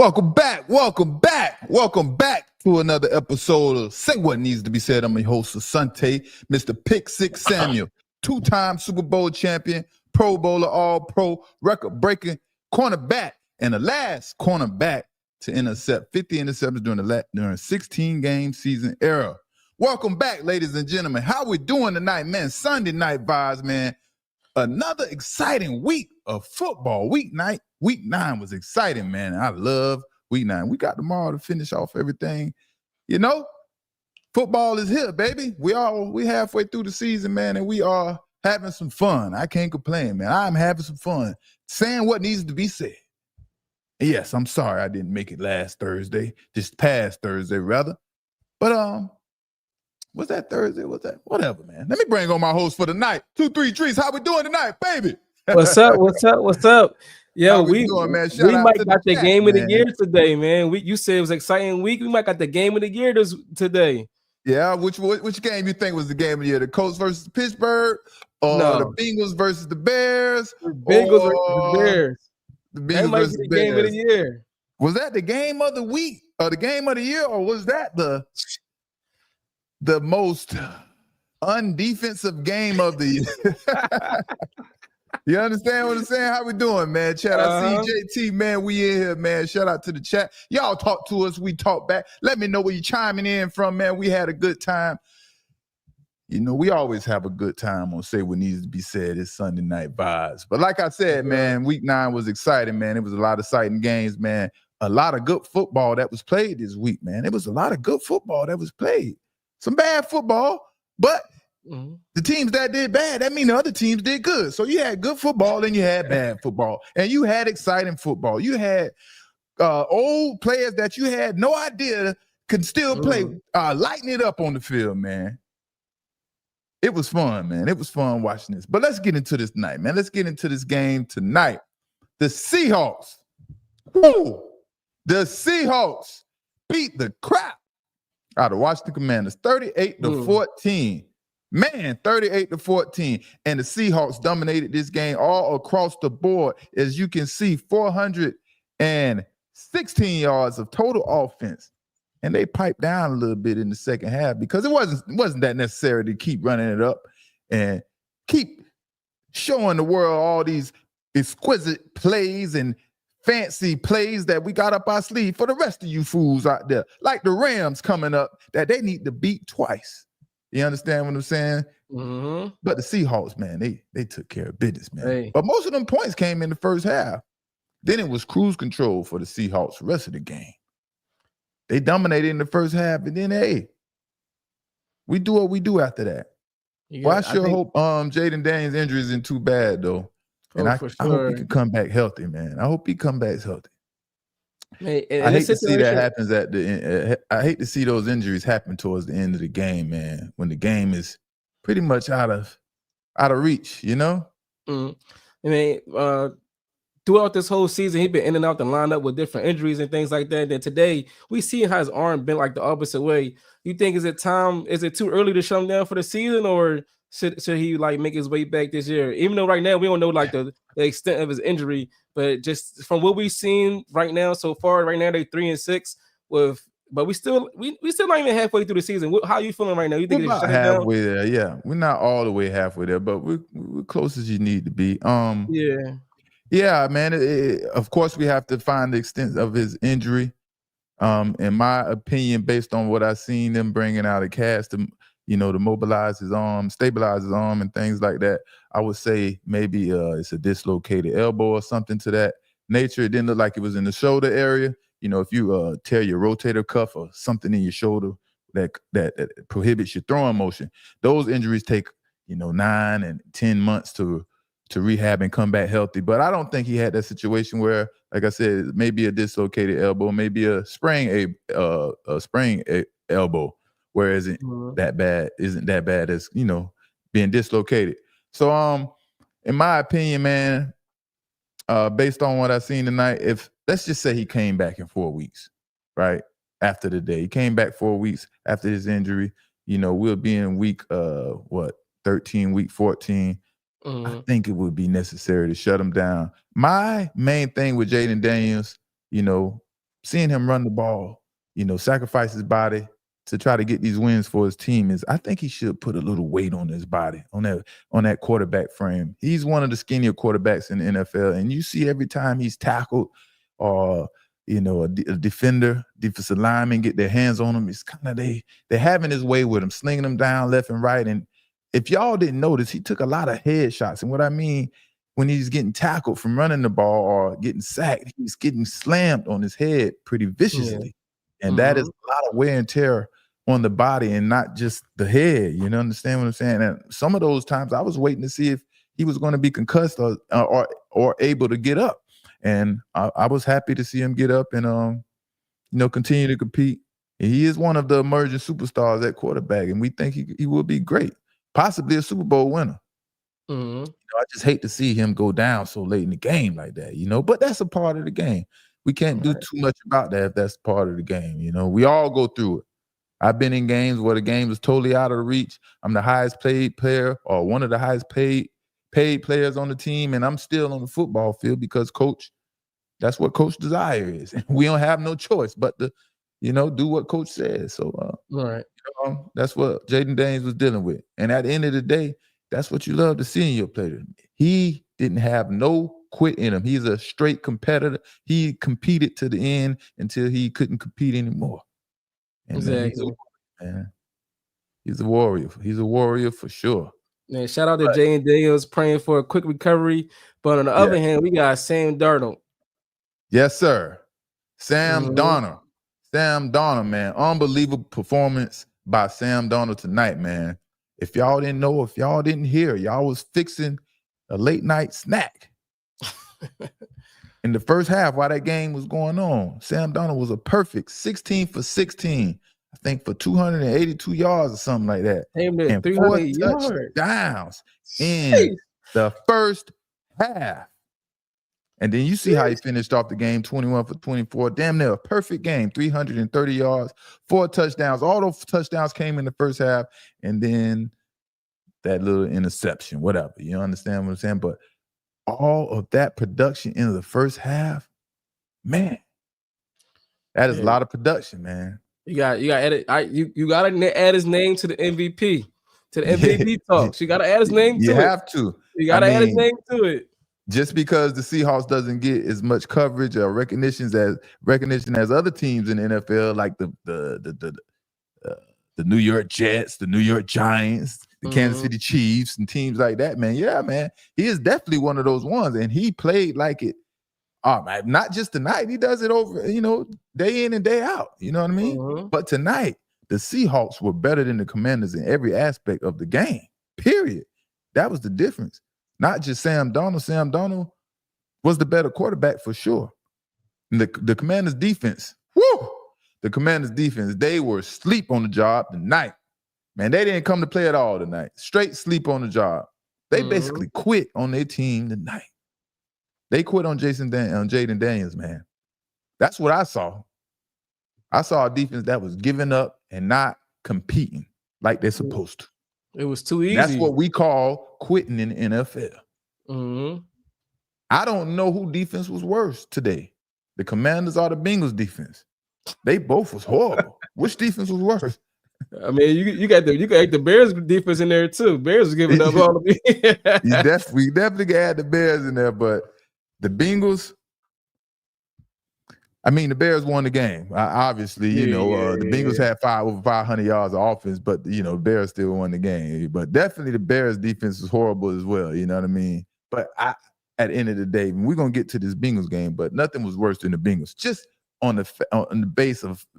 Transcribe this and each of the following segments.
Welcome back to another episode of Say What Needs to Be Said. I'm your host, Asante, Mr. Pick Six Samuel, two-time Super Bowl champion, Pro Bowler, All-Pro, record-breaking cornerback, and the last cornerback to intercept 50 interceptions during a 16-game season era. Welcome back, ladies and gentlemen. How we doing tonight, man? Sunday night vibes, man. Another exciting week of football. Week 9 was exciting, man. I love week 9. We got tomorrow to finish off everything. You know, football is here, baby. We halfway through the season, man, and we are having some fun. I can't complain, man. I'm having some fun saying what needs to be said. Yes, I'm sorry I didn't make it this past Thursday, rather. But was that Thursday? Was that whatever, man? Let me bring on my host for the night. 2-3 Trees. How we doing tonight, baby? What's up? Yo, we doing, man? might got the game of the year today, man. You said it was an exciting week. We might got the game of the year today. Yeah, which game you think was the game of the year? The Colts versus Pittsburgh, or the Bengals versus the Bears? The Bengals versus the Bears. The Bengals versus the game of the year. Was that the game of the week or the game of the year, or was that the most undefensive game of the year? You understand what I'm saying? How we doing, man? Chat. I see JT, man. We in here, man. Shout out to the chat. Y'all talk to us. We talk back. Let me know where you chiming in from, man. We had a good time. You know, we always have a good time on Say What Needs to Be Said. It's Sunday night vibes. But like I said, man, week 9 was exciting, man. It was a lot of exciting games, man. A lot of good football that was played this week, man. It was a lot of good football that was played. Some bad football, but the teams that did bad, that means the other teams did good. So you had good football and you had bad football. And you had exciting football. You had old players that you had no idea could still play, lighting it up on the field, man. It was fun, man. It was fun watching this. But let's get into this tonight, man. Let's get into this game tonight. The Seahawks. The Seahawks beat the crap out of Washington Commanders, 38-14. Man, 38-14. And the Seahawks dominated this game all across the board. As you can see, 416 yards of total offense. And they piped down a little bit in the second half because it wasn't that necessary to keep running it up and keep showing the world all these exquisite plays and fancy plays that we got up our sleeve for the rest of you fools out there, like the Rams coming up that they need to beat twice. You understand what I'm saying? Mm-hmm. But the Seahawks, man, they took care of business, man. Hey. But most of them points came in the first half. Then it was cruise control for the Seahawks the rest of the game. They dominated in the first half, and then, hey, we do what we do after that. Yeah, well, I sure hope Jaden Daniels' injury isn't too bad, though. And I hope he can come back healthy, man. I hope he come back healthy. Man, I hate to see that happens at the end. I hate to see those injuries happen towards the end of the game, man, when the game is pretty much out of reach, you know? I mean, throughout this whole season, he's been in and out the lineup with different injuries and things like that. And today, we see how his arm bent like the opposite way. You think is it too early to shut him down for the season, or should he like make his way back this year? Even though right now we don't know like the extent of his injury, but just from what we've seen right now so far, right now they're 3-6 but we still not even halfway through the season. How are you feeling right now? You think we're about halfway there? Yeah, we're not all the way halfway there, but we're close as you need to be. Yeah, man. Of course, we have to find the extent of his injury. In my opinion, based on what I've seen them bringing out of cast, to mobilize his arm, stabilize his arm, and things like that, I would say maybe it's a dislocated elbow or something to that nature. It didn't look like it was in the shoulder area. You know, if you tear your rotator cuff or something in your shoulder that prohibits your throwing motion, those injuries take 9 and 10 months to rehab and come back healthy. But I don't think he had that situation where, like I said, maybe a dislocated elbow, maybe a sprained elbow, where isn't that bad as, being dislocated. So in my opinion, man, based on what I've seen tonight, if let's just say he came back in 4 weeks, right? After the day. He came back 4 weeks after his injury. We'll be in week 13, week 14. I think it would be necessary to shut him down. My main thing with Jaden Daniels, seeing him run the ball, sacrifice his body to try to get these wins for his team I think he should put a little weight on his body, on that quarterback frame. He's one of the skinnier quarterbacks in the NFL, and you see every time he's tackled or a defensive lineman get their hands on him, it's kind of they're having his way with him, slinging him down left and right. And if y'all didn't notice, he took a lot of headshots. And what I mean, when he's getting tackled from running the ball or getting sacked, he's getting slammed on his head pretty viciously. Yeah. And that is a lot of wear and tear on the body and not just the head. You understand what I'm saying? And some of those times I was waiting to see if he was going to be concussed or able to get up. And I was happy to see him get up and continue to compete. And he is one of the emerging superstars at quarterback, and we think he will be great, possibly a Super Bowl winner. I just hate to see him go down so late in the game like that, but that's a part of the game. We can't do too much about that if that's part of the game. We all go through it. I've been in games where the game is totally out of reach. I'm the highest paid player or one of the highest paid players on the team, and I'm still on the football field because that's what coach desire is. And we don't have no choice but to, do what coach says. So that's what Jaden Daniels was dealing with. And at the end of the day, that's what you love to see in your player. He didn't have no quit in him. He's a straight competitor. He competed to the end until he couldn't compete anymore. And exactly. He's a warrior. He's a warrior for sure. Man, shout out to Jaden Daniels praying for a quick recovery. But on the other hand, we got Sam Darnold. Yes, sir. Sam Darnold. Sam Darnold, man. Unbelievable performance by Sam Darnold tonight, man. If y'all didn't know, if y'all didn't hear, y'all was fixing a late night snack. In the first half, while that game was going on, Sam Darnold was a perfect 16 for 16, I think for 282 yards or something like that. And 4 touchdowns in the first half. And then you see how he finished off the game, 21 for 24. Damn near a perfect game, 330 yards, 4 touchdowns. All those touchdowns came in the first half, and then that little interception, whatever. You understand what I'm saying? But all of that production in the first half, man, that is a lot of production, man. You got to add his name to the MVP, to the MVP talks. You got to add his name to it. You have to. You got to add his name to it. Just because the Seahawks doesn't get as much coverage or recognition as other teams in the NFL, like the New York Jets, the New York Giants, the Kansas City Chiefs, and teams like that, man. Yeah, man, he is definitely one of those ones, and he played like it. Not just tonight, he does it over, day in and day out. You know what I mean? But tonight, the Seahawks were better than the Commanders in every aspect of the game. Period. That was the difference. Not just Sam Darnold. Sam Darnold was the better quarterback for sure. And the Commanders' defense, the Commanders' defense, they were asleep on the job tonight. Man, they didn't come to play at all tonight. Straight sleep on the job. They basically quit on their team tonight. They quit on Jaden Daniels, man. That's what I saw. I saw a defense that was giving up and not competing like they're supposed to. It was too easy. That's what we call quitting in the NFL. I don't know who defense was worse today, the Commanders or the Bengals defense. They both was horrible. Which defense was worse? I mean, you got the Bears defense in there too. Bears was giving up all the. We definitely can add the Bears in there, but the Bengals. I mean, the Bears won the game. Obviously, the Bengals had over 500 yards of offense, but the Bears still won the game. But definitely, the Bears defense was horrible as well. You know what I mean? But at the end of the day, we're gonna get to this Bengals game, but nothing was worse than the Bengals. Just on the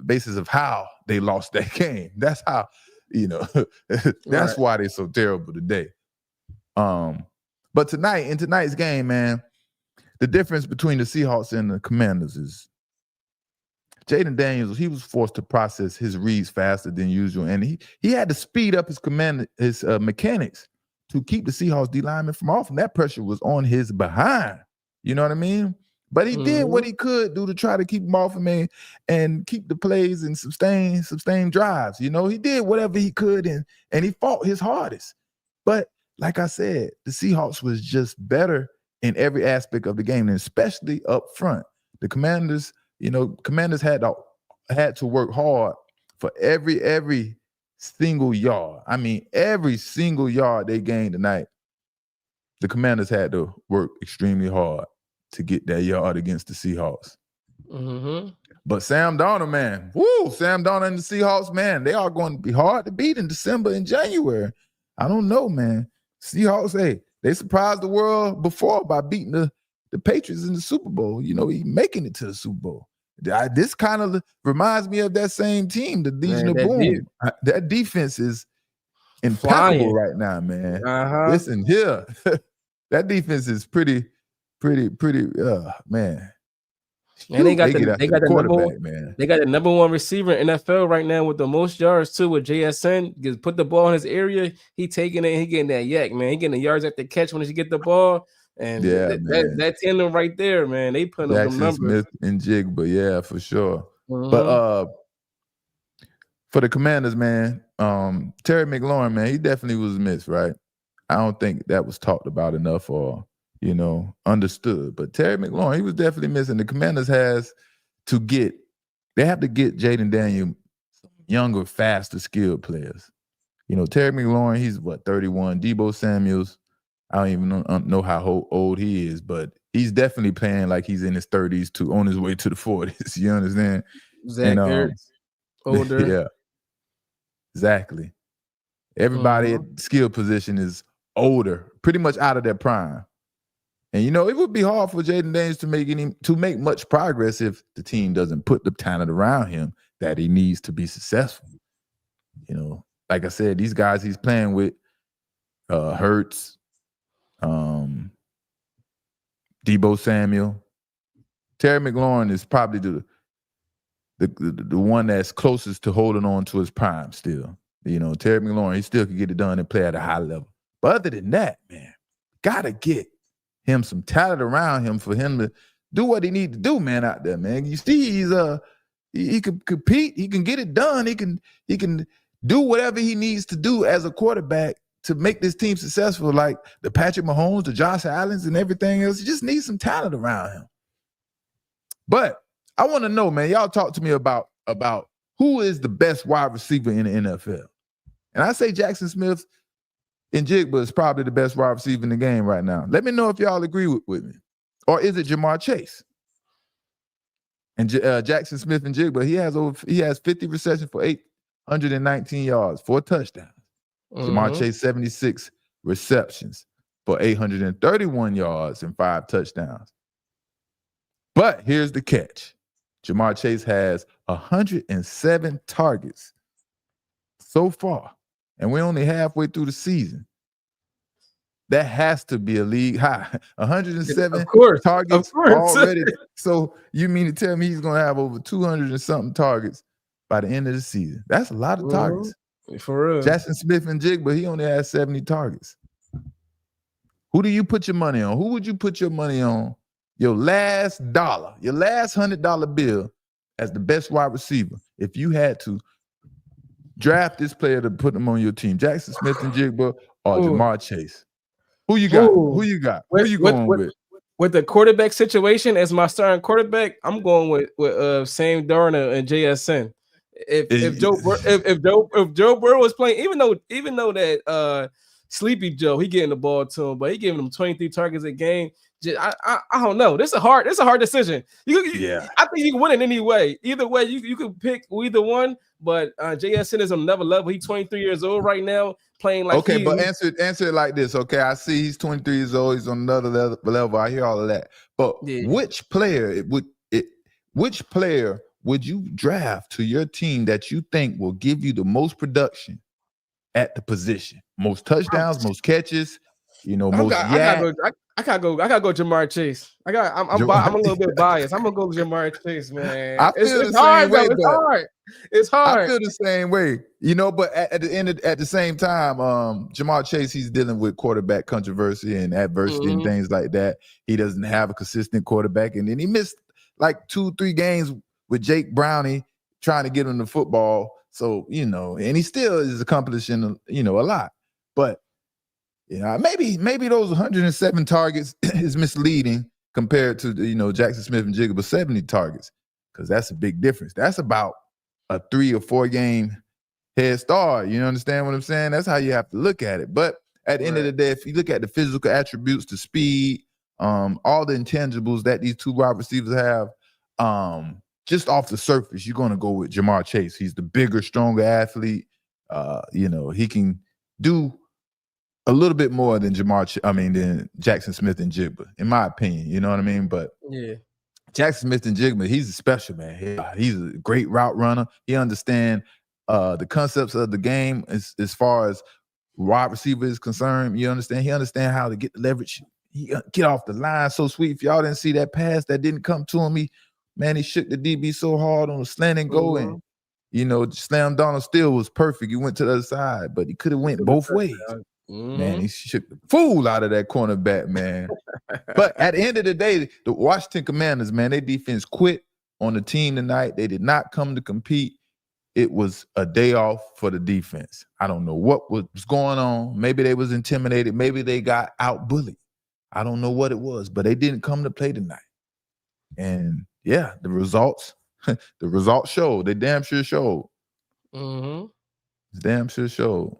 basis of how they lost that game. That's how, that's why they're so terrible today. But tonight's game, man, the difference between the Seahawks and the Commanders is Jaden Daniels, he was forced to process his reads faster than usual, and he had to speed up his mechanics to keep the Seahawks D linemen from off him. That pressure was on his behind. You know what I mean? But he did what he could do to try to keep him off him and keep the plays and sustain drives. He did whatever he could and he fought his hardest. But like I said, the Seahawks was just better in every aspect of the game, and especially up front. The Commanders, Commanders had to work hard for every single yard. I mean, every single yard they gained tonight, the Commanders had to work extremely hard to get that yard against the Seahawks. Mm-hmm. But Sam Darnold, man, Sam Darnold and the Seahawks, man, they are going to be hard to beat in December and January. I don't know, man. Seahawks, hey, they surprised the world before by beating the Patriots in the Super Bowl. Making it to the Super Bowl. This kind of reminds me of that same team, the Legion of Boom. That defense is impeccable right now, man. Listen here, that defense is pretty, man. And they got the number one receiver in NFL right now with the most yards too. With JSN, just put the ball in his area, he taking it, he getting that yak, man. He getting the yards at the catch when he get the ball. And that tandem right there, man, they put up them numbers. Smith and Jigba, yeah, for sure. But for the Commanders, man, Terry McLaurin, man, he definitely was missed, right? I don't think that was talked about enough or understood. But Terry McLaurin, he was definitely missing. The Commanders have to get Jaden Daniels younger, faster, skilled players. Terry McLaurin, he's 31. Deebo Samuels, I don't even know how old he is, but he's definitely playing like he's in his 30s on his way to the 40s. You understand? Zach Ertz, older. Yeah, exactly. Everybody at skill position is older, pretty much out of their prime. And it would be hard for Jaden Daniels to make much progress if the team doesn't put the talent around him that he needs to be successful. Like I said, these guys he's playing with, Hurts, Deebo Samuel, Terry McLaurin is probably the one that's closest to holding on to his prime still. Terry McLaurin, he still can get it done and play at a high level. But other than that, man, gotta get him some talent around him for him to do what he need to do, man, out there, man. You see, he can compete, he can get it done, he can do whatever he needs to do as a quarterback to make this team successful, like the Patrick Mahomes, the Josh Allens, and everything else. You just need some talent around him. But I want to know, man, y'all talk to me about who is the best wide receiver in the NFL. And I say Jackson Smith and Jigba is probably the best wide receiver in the game right now. Let me know if y'all agree with me. Or is it Jamar Chase? And Jackson Smith and Jigba, he has 50 receptions for 819 yards, 4 touchdowns. Jamar Chase, 76 receptions for 831 yards and 5 touchdowns. But here's the catch. Jamar Chase has 107 targets so far, and we're only halfway through the season. That has to be a league high. 107 targets already. So you mean to tell me he's going to have over 200 and something targets by the end of the season? That's a lot of targets. For real. Jackson Smith and Jigba, he only has 70 targets. Who do you put your money on? Who would you put your money on? Your last dollar, your last $100 bill as the best wide receiver. If you had to draft this player to put him on your team, Jackson Smith and Jigba or Jamar Chase. Who you got? Who you got? Who you going with? With the quarterback situation as my starting quarterback, I'm going with Sam Darnold and JSN. If Joe Burrow was playing, even though that Sleepy Joe, he getting the ball to him, but he giving him 23 targets a game. I don't know. This is a hard decision. I think you can win it anyway. Either way, you can pick either one. But JSN is on another level. He's 23 years old right now, playing like but answer it like this. Okay, I see he's 23 years old. He's on another level. I hear all of that. But which player would you draft to your team that you think will give you the most production at the position? Most touchdowns, most catches, most yak. I gotta go Jamar Chase. I'm a little bit biased. I'm gonna go Jamar Chase, man. It's hard. It's hard. I feel the same way, But at the same time, Jamar Chase, he's dealing with quarterback controversy and adversity and things like that. He doesn't have a consistent quarterback, and then he missed like 2-3 games with Jake Brownie trying to get him the football. So and he still is accomplishing a lot, but. Maybe those 107 targets is misleading compared to Jackson Smith and Jigba 70 targets. because that's a big difference. That's about a 3 or 4 game head start. You understand what I'm saying? That's how you have to look at it. But at the end of the day, if you look at the physical attributes, the speed, all the intangibles that these two wide receivers have, just off the surface, you're going to go with Jamar Chase. He's the bigger, stronger athlete. He can do a little bit more than than Jackson Smith and Jigba, in my opinion. You know what I mean? But yeah, Jackson Smith and Jigba, he's a special man. He's a great route runner. He understands the concepts of the game as far as wide receiver is concerned. You understand? He understands how to get the leverage. He get off the line so sweet. If y'all didn't see that pass that didn't come to him, he shook the DB so hard on the slant and go, and Slam Donald still was perfect. He went to the other side, but he could have went both ways. Man, he shook the fool out of that cornerback, man. But at the end of the day, the Washington Commanders, man, their defense quit on the team tonight. They did not come to compete. It was a day off for the defense. I don't know what was going on. Maybe they was intimidated. Maybe they got out-bullied. I don't know what it was, but they didn't come to play tonight. And, yeah, the results showed. They damn sure showed. Damn sure showed.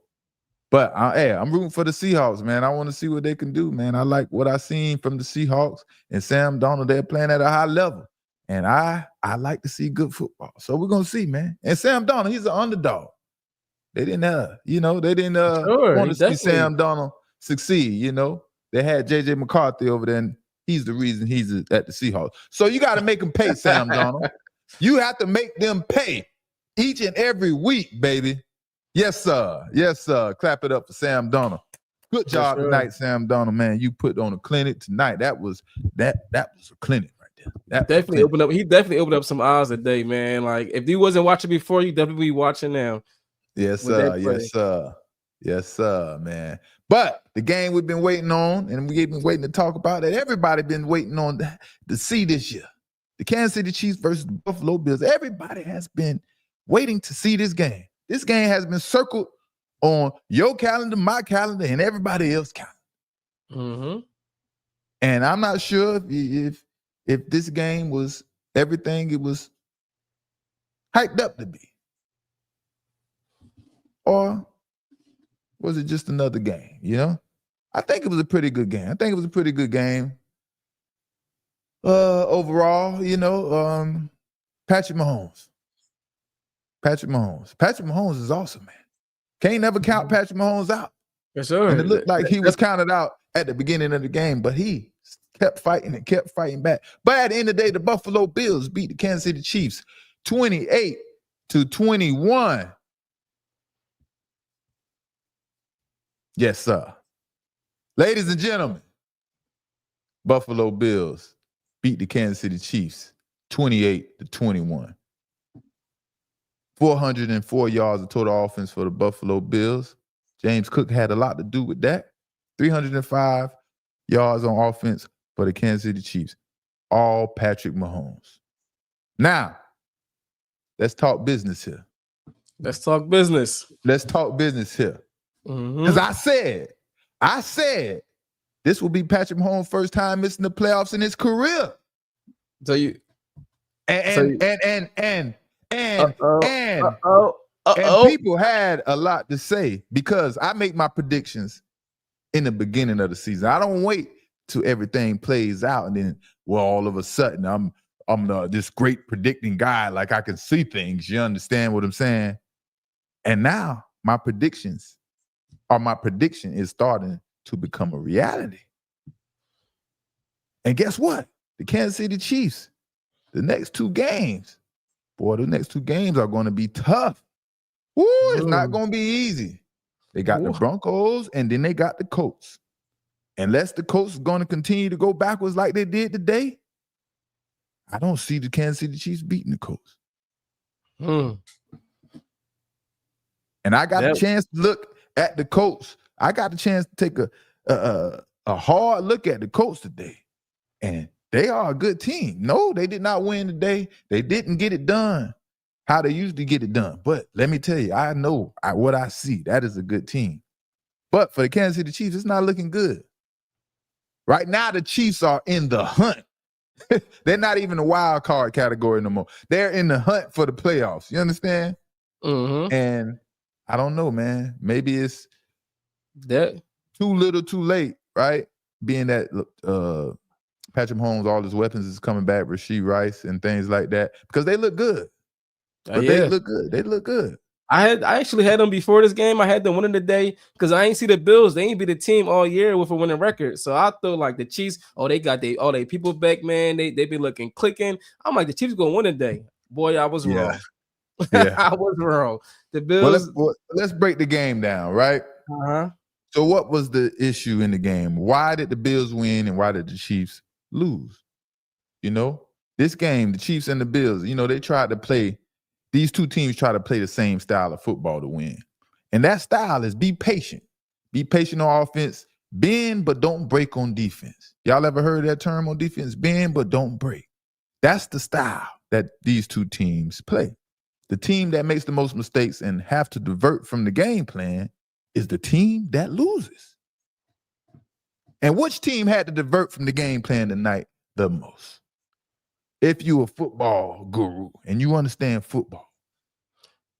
But I'm rooting for the Seahawks, man. I want to see what they can do, man. I like what I seen from the Seahawks and Sam Darnold. They're playing at a high level, and I like to see good football. So we're gonna see, man. And Sam Darnold, he's an underdog. They didn't, want to see Sam Darnold succeed. You know, they had J.J. McCarthy over there, and he's the reason he's at the Seahawks. So you got to make them pay, Sam Darnold. You have to make them pay each and every week, baby. Yes, sir. Yes, sir. Clap it up for Sam Darnold. Good job tonight, Sam Darnold, man. You put on a clinic tonight. That was a clinic right there. That definitely opened up. He definitely opened up some eyes today, man. Like if he wasn't watching before, you definitely be watching now. Yes, sir. Yes, sir. Yes, sir, man. But the game we've been waiting on, and we've been waiting to talk about it. Everybody been waiting on to see this year. The Kansas City Chiefs versus the Buffalo Bills. Everybody has been waiting to see this game. This game has been circled on your calendar, my calendar, and everybody else's calendar. And I'm not sure if this game was everything it was hyped up to be. Or was it just another game, you know? I think it was a pretty good game. Overall, Patrick Mahomes. Patrick Mahomes is awesome, man. Can't never count Patrick Mahomes out. Yes, sir. And it looked like he was counted out at the beginning of the game, but he kept fighting and kept fighting back. But at the end of the day, the Buffalo Bills beat the Kansas City Chiefs 28-21. Yes, sir. Ladies and gentlemen, Buffalo Bills beat the Kansas City Chiefs 28-21. 404 yards of total offense for the Buffalo Bills. James Cook had a lot to do with that. 305 yards on offense for the Kansas City Chiefs. All Patrick Mahomes. Now, let's talk business here. Let's talk business. Because I said, this will be Patrick Mahomes' first time missing the playoffs in his career. And people had a lot to say because I make my predictions in the beginning of the season. I don't wait till everything plays out and then, well, all of a sudden I'm this great predicting guy, like I can see things. You understand what I'm saying? And now my prediction is starting to become a reality. And guess what? The Kansas City Chiefs, the next two games are going to be tough. Woo, it's not going to be easy. They got the Broncos, and then they got the Colts. Unless the Colts are going to continue to go backwards like they did today, I don't see the Kansas City Chiefs beating the Colts. And I got a chance to look at the Colts. I got the chance to take a hard look at the Colts today. And they are a good team. No, they did not win today. They didn't get it done how they usually get it done. But let me tell you, I know what I see. That is a good team. But for the Kansas City Chiefs, it's not looking good. Right now, the Chiefs are in the hunt They're not even a wild card category no more. They're in the hunt for the playoffs. You understand? Mm-hmm. And I don't know, man. Maybe it's That too little, too late, right? Being that Patrick Mahomes, all his weapons is coming back, Rashee Rice and things like that, because they look good. But they look good. They look good. I actually had them before this game. I had them winning the day because I ain't see the Bills. They ain't be the team all year with a winning record. So I thought like the Chiefs, they got all they people back, man. They be looking clicking. I'm like the Chiefs gonna win the day. Boy, I was wrong. Yeah. I was wrong. The Bills. Well, let's break the game down, right? Uh-huh. So what was the issue in the game? Why did the Bills win and why did the Chiefs lose? You know, this game, the Chiefs and the Bills, they tried to play. These two teams try to play the same style of football to win. And that style is be patient. Be patient on offense. Bend, but don't break on defense. Y'all ever heard that term on defense? Bend, but don't break. That's the style that these two teams play. The team that makes the most mistakes and have to divert from the game plan is the team that loses. And which team had to divert from the game plan tonight the most? If you a football guru and you understand football,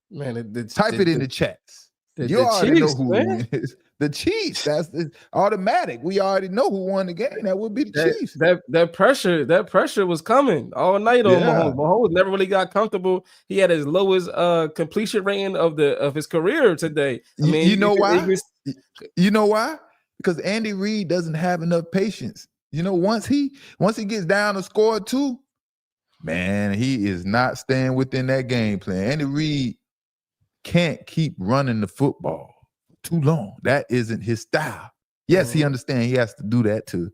man, type it in the chats. You already know who it is. The Chiefs. That's automatic. We already know who won the game. That would be the Chiefs. That pressure was coming all night on Mahomes. Mahomes never really got comfortable. He had his lowest completion rating of his career today. I mean, you know why? You know why? Because Andy Reid doesn't have enough patience. Once he gets down to score 2, man, he is not staying within that game plan. Andy Reid can't keep running the football too long. That isn't his style. Yes, he understands he has to do that to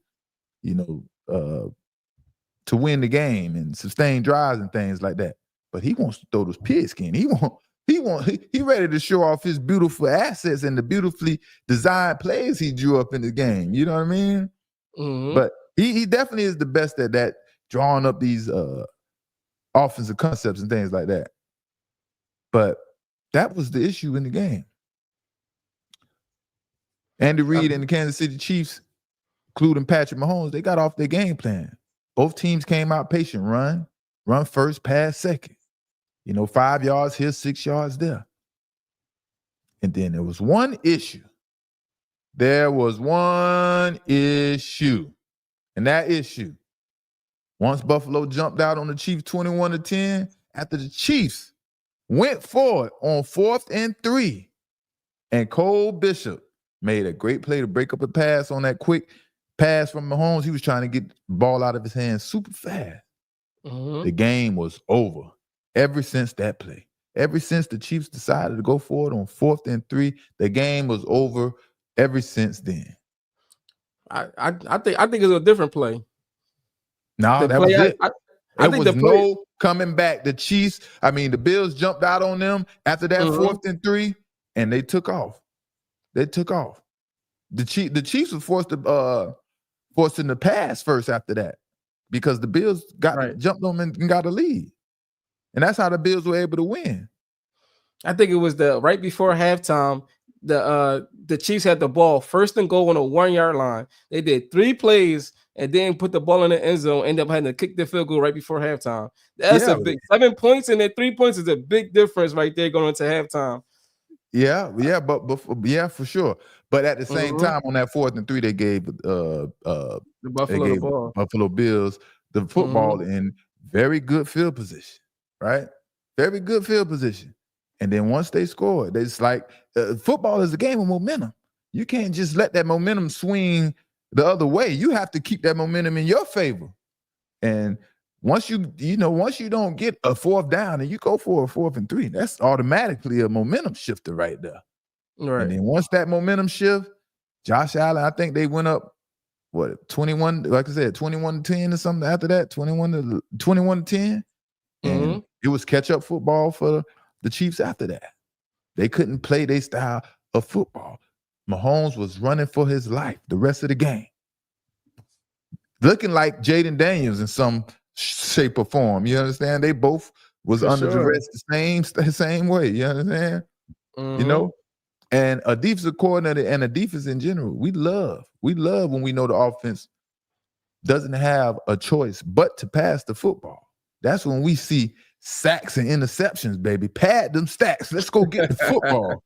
win the game and sustain drives and things like that. But he wants to throw those pigskin. He ready to show off his beautiful assets and the beautifully designed plays he drew up in the game. You know what I mean? Mm-hmm. But he definitely is the best at that, drawing up these offensive concepts and things like that. But that was the issue in the game. Andy Reid and the Kansas City Chiefs, including Patrick Mahomes, they got off their game plan. Both teams came out patient. Run first, pass second. 5 yards here, 6 yards there. And then there was one issue. And that issue, once Buffalo jumped out on the Chiefs 21-10, after the Chiefs went forward on 4th and 3, and Cole Bishop made a great play to break up a pass on that quick pass from Mahomes. He was trying to get the ball out of his hands super fast. Mm-hmm. The game was over ever since that play. Ever since the Chiefs decided to go forward on 4th and 3, the game was over ever since then. I think it was a different play. No, that was it. There was no coming back. The Bills jumped out on them after that 4th and 3, and they took off. The Chiefs were forced to pass first after that because the Bills jumped on them and got a lead. And that's how the Bills were able to win. I think it was right before halftime. The Chiefs had the ball 1st and goal on a 1-yard line. They did 3 plays and then put the ball in the end zone. Ended up having to kick the field goal right before halftime. That's a big 7 points, and then 3 points is a big difference right there going into halftime. Yeah, for sure. But at the same time, on that 4th and 3, they gave the Buffalo Bills the football in very good field position, right? Very good field position. And then once they scored, it's like football is a game of momentum. You can't just let that momentum swing the other way. You have to keep that momentum in your favor. And once you don't get a 4th down and you go for a 4th and 3, that's automatically a momentum shifter right there. Right. And then once that momentum shift, Josh Allen, I think they went up 21, like I said, 21-10 or something after that, 21-10. And it was catch-up football for the Chiefs after that. They couldn't play their style of football. Mahomes was running for his life the rest of the game. Looking like Jaden Daniels in some shape or form. You understand? They both was under duress the same way. You understand? And a defensive coordinator and a defense in general, we love when we know the offense doesn't have a choice but to pass the football. That's when we see sacks and interceptions, baby. Pad them stacks. Let's go get the football.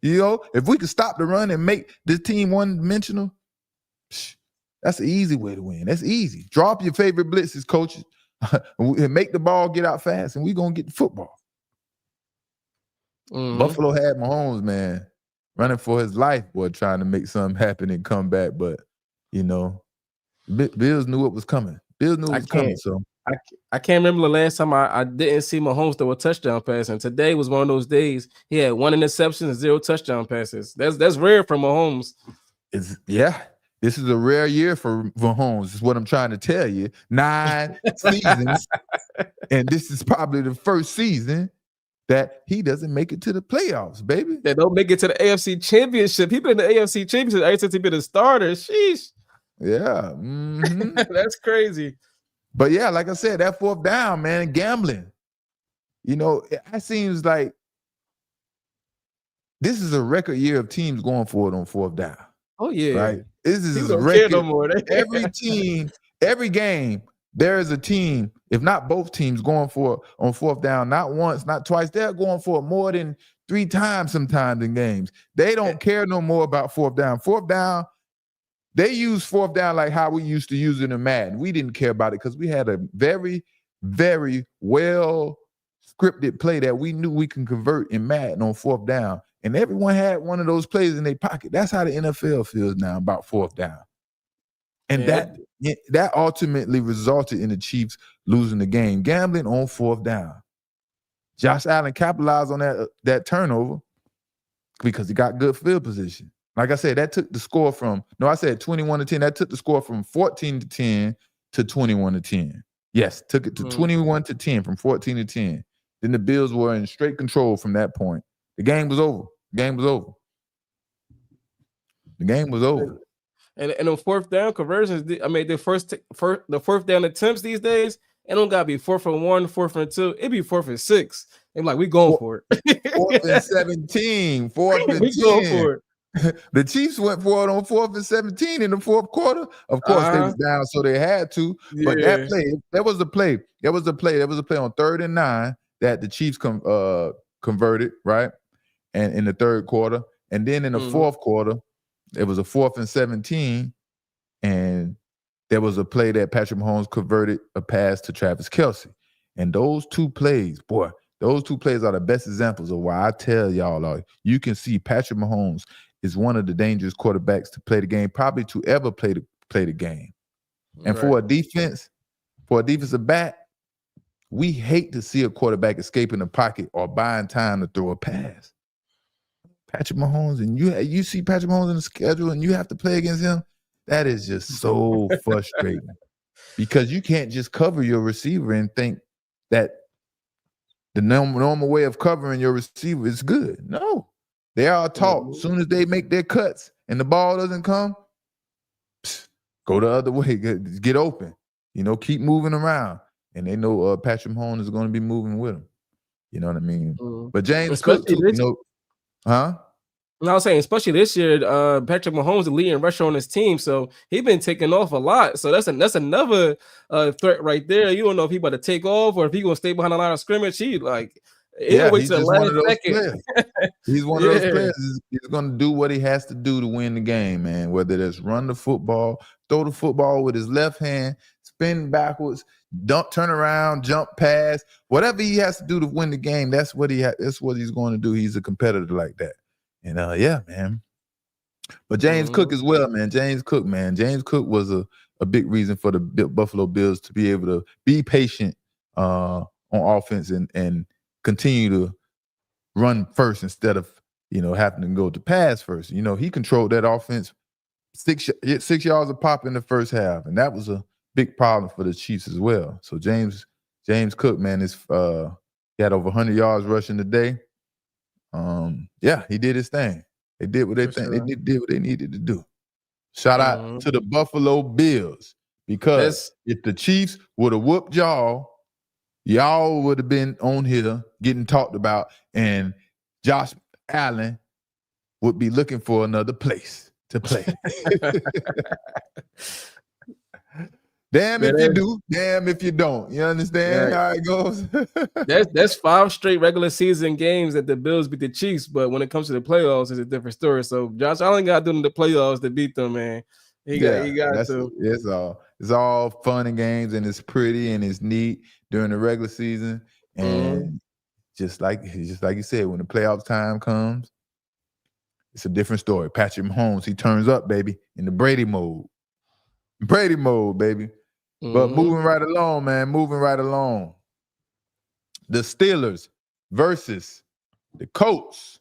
If we could stop the run and make this team one-dimensional, that's an easy way to win. That's easy. Drop your favorite blitzes, coaches, and make the ball get out fast, and we're going to get the football. Mm-hmm. Buffalo had Mahomes, man, running for his life, boy, trying to make something happen and come back. But, Bills knew it was coming. Bills knew it was coming, so. I can't remember the last time I didn't see Mahomes throw a touchdown pass, and today was one of those days. He had 1 interception and 0 touchdown passes. That's rare for Mahomes. This is a rare year for Mahomes, is what I'm trying to tell you. 9 seasons, and this is probably the first season that he doesn't make it to the playoffs, baby. They don't make it to the AFC Championship. He been in the AFC Championship ever since he been a starter. Sheesh. Yeah. Mm-hmm. That's crazy. But yeah, like I said, that fourth down, man, gambling. It seems like this is a record year of teams going for it on fourth down. Oh, yeah. Right? This is a record. No more. Every team, every game, there is a team, if not both teams, going for it on fourth down. Not once, not twice. They're going for it more than 3 times sometimes in games. They don't care no more about fourth down. Fourth down, they use fourth down like how we used to use it in Madden. We didn't care about it because we had a very, very well scripted play that we knew we can convert in Madden on fourth down. And everyone had one of those plays in their pocket. That's how the NFL feels now about fourth down. And that ultimately resulted in the Chiefs losing the game. Gambling on fourth down. Josh Allen capitalized on that turnover because he got good field position. Like I said, that took the score from, I said 21-10. That took the score from 14-10 to 21-10. Yes, took it to 21-10 from 14-10. Then the Bills were in straight control from that point. The game was over. The game was over. And on fourth down conversions, the fourth down attempts these days, it don't gotta be 4th and 1, 4th and 2. It'd be 4th and 6. And like we going for it. 4th and 17. 4th and 10. We going for it. The Chiefs went for it on 4th and 17 in the fourth quarter. Of course, they was down, so they had to. But that play, there was a play on 3rd and 9 that the Chiefs converted, right? And in the third quarter. And then in the fourth quarter, it was a 4th and 17. And there was a play that Patrick Mahomes converted a pass to Travis Kelce. And those two plays, are the best examples of why I tell y'all, you can see Patrick Mahomes is one of the dangerous quarterbacks to play the game, probably to ever play the game. And for a defensive back, we hate to see a quarterback escaping the pocket or buying time to throw a pass. Patrick Mahomes, and you see Patrick Mahomes in the schedule and you have to play against him, that is just so frustrating because you can't just cover your receiver and think that the normal way of covering your receiver is good. No. They are taught as soon as they make their cuts and the ball doesn't come, go the other way, get open, keep moving around. And they know Patrick Mahomes is going to be moving with them. You know what I mean? But James Cook, huh? And I was saying, especially this year, Patrick Mahomes is the leading rusher on his team, so he's been taking off a lot. So that's another threat right there. You don't know if he's about to take off or if he's going to stay behind the line of scrimmage. He's just one of those players. He's one of those players. He's going to do what he has to do to win the game, man. Whether it's run the football, throw the football with his left hand, spin backwards, turn around, jump pass, whatever he has to do to win the game. That's what that's what he's going to do. He's a competitor like that. And man. But James Cook as well, man. James Cook was a big reason for the Buffalo Bills to be able to be patient on offense and continue to run first instead of having to go to pass first. He controlled that offense 6 yards a pop in the first half, and that was a big problem for the Chiefs as well. So James Cook, man, he had over 100 yards rushing today. He did his thing. They did what they think. They did what they needed to do. Shout out to the Buffalo Bills, because if the Chiefs would have whooped y'all would have been on here getting talked about, and Josh Allen would be looking for another place to play. Damn Man, if you do, damn if you don't. You understand how it goes? that's 5 straight regular season games that the Bills beat the Chiefs, but when it comes to the playoffs, it's a different story. So Josh Allen got to do in the playoffs to beat them, man. He got to. It's all fun and games, and it's pretty and it's neat during the regular season. And just like you said, when the playoffs time comes, it's a different story. Patrick Mahomes, he turns up, baby, in the Brady mode. Brady mode, baby. But moving right along, man. Moving right along. The Steelers versus the Colts.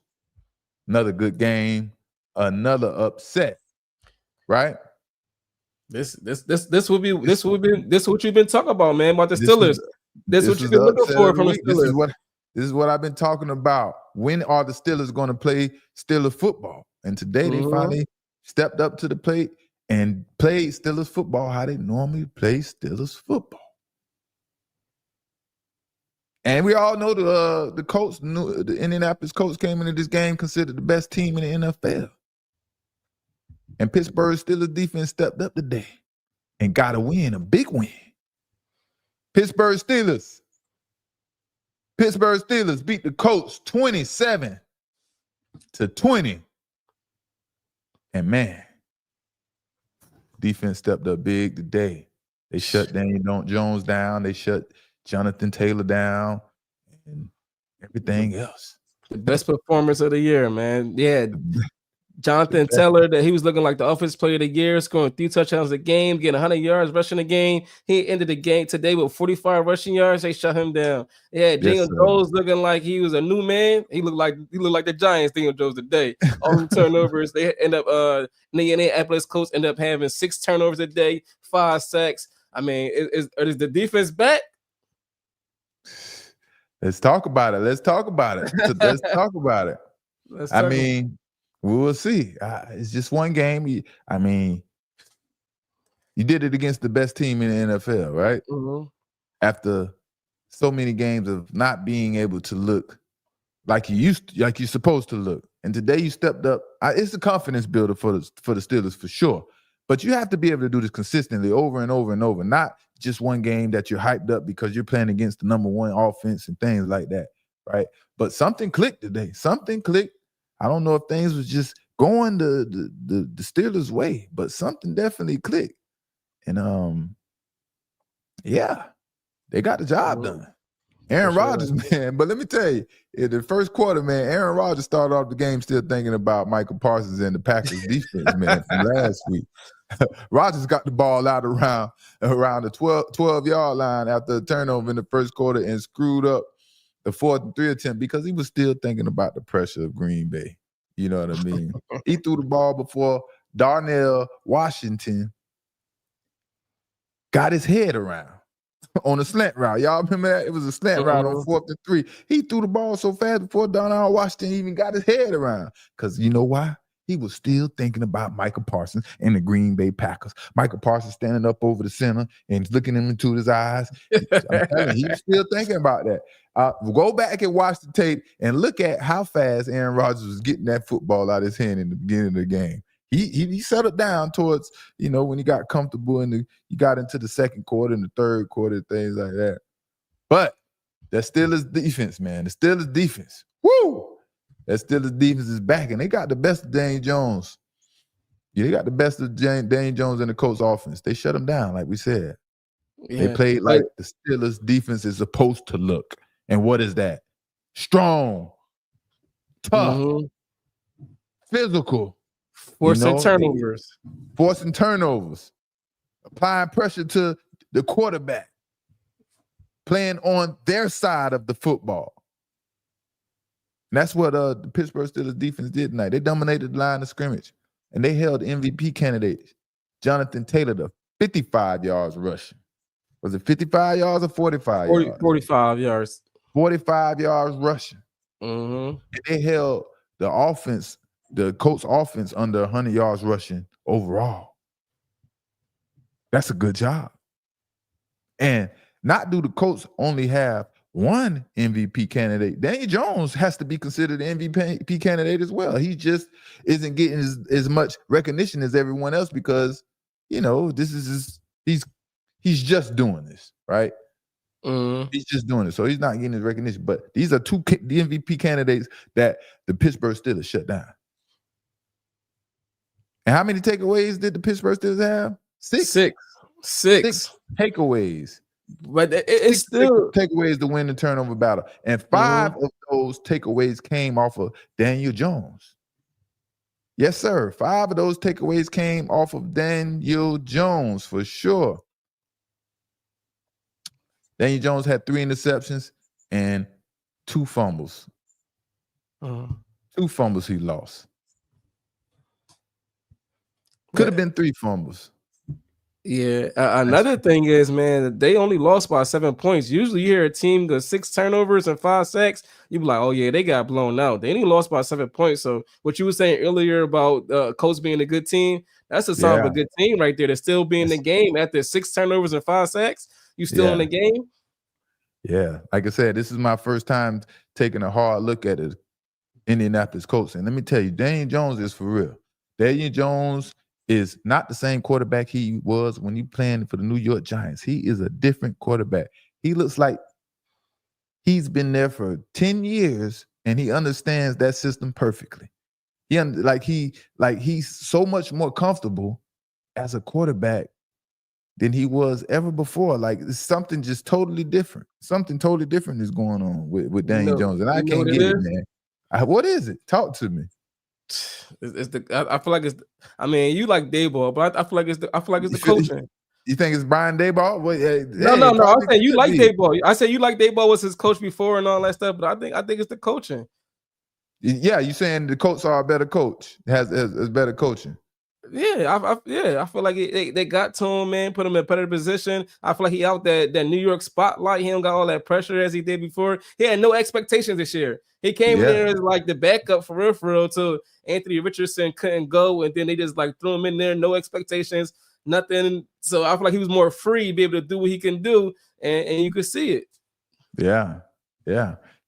Another good game. Another upset. Right? This what you've been talking about, man. About the Steelers. This what you've been looking for from the Steelers. This is what I've been talking about. When are the Steelers going to play Steelers football? And today they finally stepped up to the plate and played Steelers football how they normally play Steelers football. And we all know the Colts, the Indianapolis Colts came into this game considered the best team in the NFL. And Pittsburgh Steelers defense stepped up today and got a win, a big win. Pittsburgh Steelers beat the Colts 27-20. And man, defense stepped up big today. They shut Daniel Jones down. They shut Jonathan Taylor down and everything else. The best performance of the year, man. Yeah. Jonathan Taylor, that he was looking like the offensive player of the year, scoring 3 touchdowns a game, getting 100 yards rushing a game. He ended the game today with 45 rushing yards. They shut him down. Yeah, Daniel Jones looking like he was a new man. He looked like the Giants. Daniel Jones today. All the turnovers. They end up the Indianapolis Colts end up having 6 turnovers a day, 5 sacks. I mean, is the defense back? Let's talk about it. I mean, we will see. It's just one game. You did it against the best team in the NFL, right? After so many games of not being able to look like you're supposed to look, and today you stepped up. It's a confidence builder for the Steelers for sure. But you have to be able to do this consistently over and over and over, not just one game that you're hyped up because you're playing against the number 1 offense and things like that, right? But something clicked today. Something clicked. I don't know if things was just going the Steelers' way, but something definitely clicked. And they got the job done. Aaron Rodgers, man. But let me tell you, in the first quarter, man, Aaron Rodgers started off the game still thinking about Michael Parsons and the Packers defense, man, from last week. Rodgers got the ball out around the 12-yard line after a turnover in the first quarter and screwed up the 4th and 3 attempt because he was still thinking about the pressure of Green Bay. You know what I mean? He threw the ball before Darnell Washington got his head around on a slant route. Y'all remember that? It was a slant route on 4th and 3. He threw the ball so fast before Darnell Washington even got his head around. Because you know why? He was still thinking about Michael Parsons and the Green Bay Packers. Michael Parsons standing up over the center and looking him into his eyes. I'm telling you, he was still thinking about that. Go back and watch the tape and look at how fast Aaron Rodgers was getting that football out of his hand in the beginning of the game. He settled down towards, when he got comfortable and he got into the second quarter and the third quarter, things like that. But that Steelers defense, man. The Steelers defense. Woo! That Steelers defense is back, and they got the best of Daniel Jones. Yeah, they got the best of Daniel Jones and the Colts offense. They shut him down, like we said. Yeah. They played like the Steelers defense is supposed to look. And what is that? Strong, tough, physical. Forcing turnovers. Applying pressure to the quarterback. Playing on their side of the football. And that's what the Pittsburgh Steelers defense did tonight. They dominated the line of scrimmage. And they held MVP candidate Jonathan Taylor to 55 yards rushing. Was it 55 yards or 45 yards? 45 yards. 45 yards rushing. And they held the Colts offense under 100 yards rushing overall. That's a good job. And not do the Colts only have one MVP candidate. Daniel Jones has to be considered an MVP candidate as well. He just isn't getting as much recognition as everyone else because, this is he's He's just doing this, right? Mm-hmm. He's just doing it. So he's not getting his recognition. But these are two the MVP candidates that the Pittsburgh Steelers shut down. And how many takeaways did the Pittsburgh Steelers have? Six takeaways. But it's still takeaways to win the turnover battle. And 5 of those takeaways came off of Daniel Jones. Yes, sir. 5 of those takeaways came off of Daniel Jones for sure. Daniel Jones had 3 interceptions and 2 fumbles. 2 fumbles he lost. Could have been 3 fumbles. Yeah. Another thing is, man, they only lost by 7 points. Usually you hear a team go 6 turnovers and 5 sacks. You be like, oh, yeah, they got blown out. They only lost by 7 points. So what you were saying earlier about Colts being a good team, that's a sign of a good team right there. They're still being in the game after 6 turnovers and 5 sacks. You still in the game? Yeah. Like I said, this is my first time taking a hard look at the Indianapolis Colts. And let me tell you, Daniel Jones is for real. Daniel Jones is not the same quarterback he was when he playing for the New York Giants. He is a different quarterback. He looks like he's been there for 10 years and he understands that system perfectly. He's so much more comfortable as a quarterback than he was ever before. Like it's something just totally different. Something totally different is going on with Daniel Jones. And I can't get it, man. What is it? Talk to me. I feel like it's. I mean, you like Daboll, but I feel like it's the coaching. You think it's Brian Daboll? Well, no. I said you like Daboll. I said you like Daboll was his coach before and all that stuff. But I think it's the coaching. Yeah, you saying the Colts are a better coach? Has better coaching? Yeah, I feel like they got to him, man, put him in a better position. I feel like he out that New York spotlight. He don't got all that pressure as he did before. He had no expectations this year. He came in there as like the backup for real till Anthony Richardson couldn't go, and then they just like threw him in there, no expectations, nothing. So I feel like he was more free, be able to do what he can do, and you could see it. Yeah.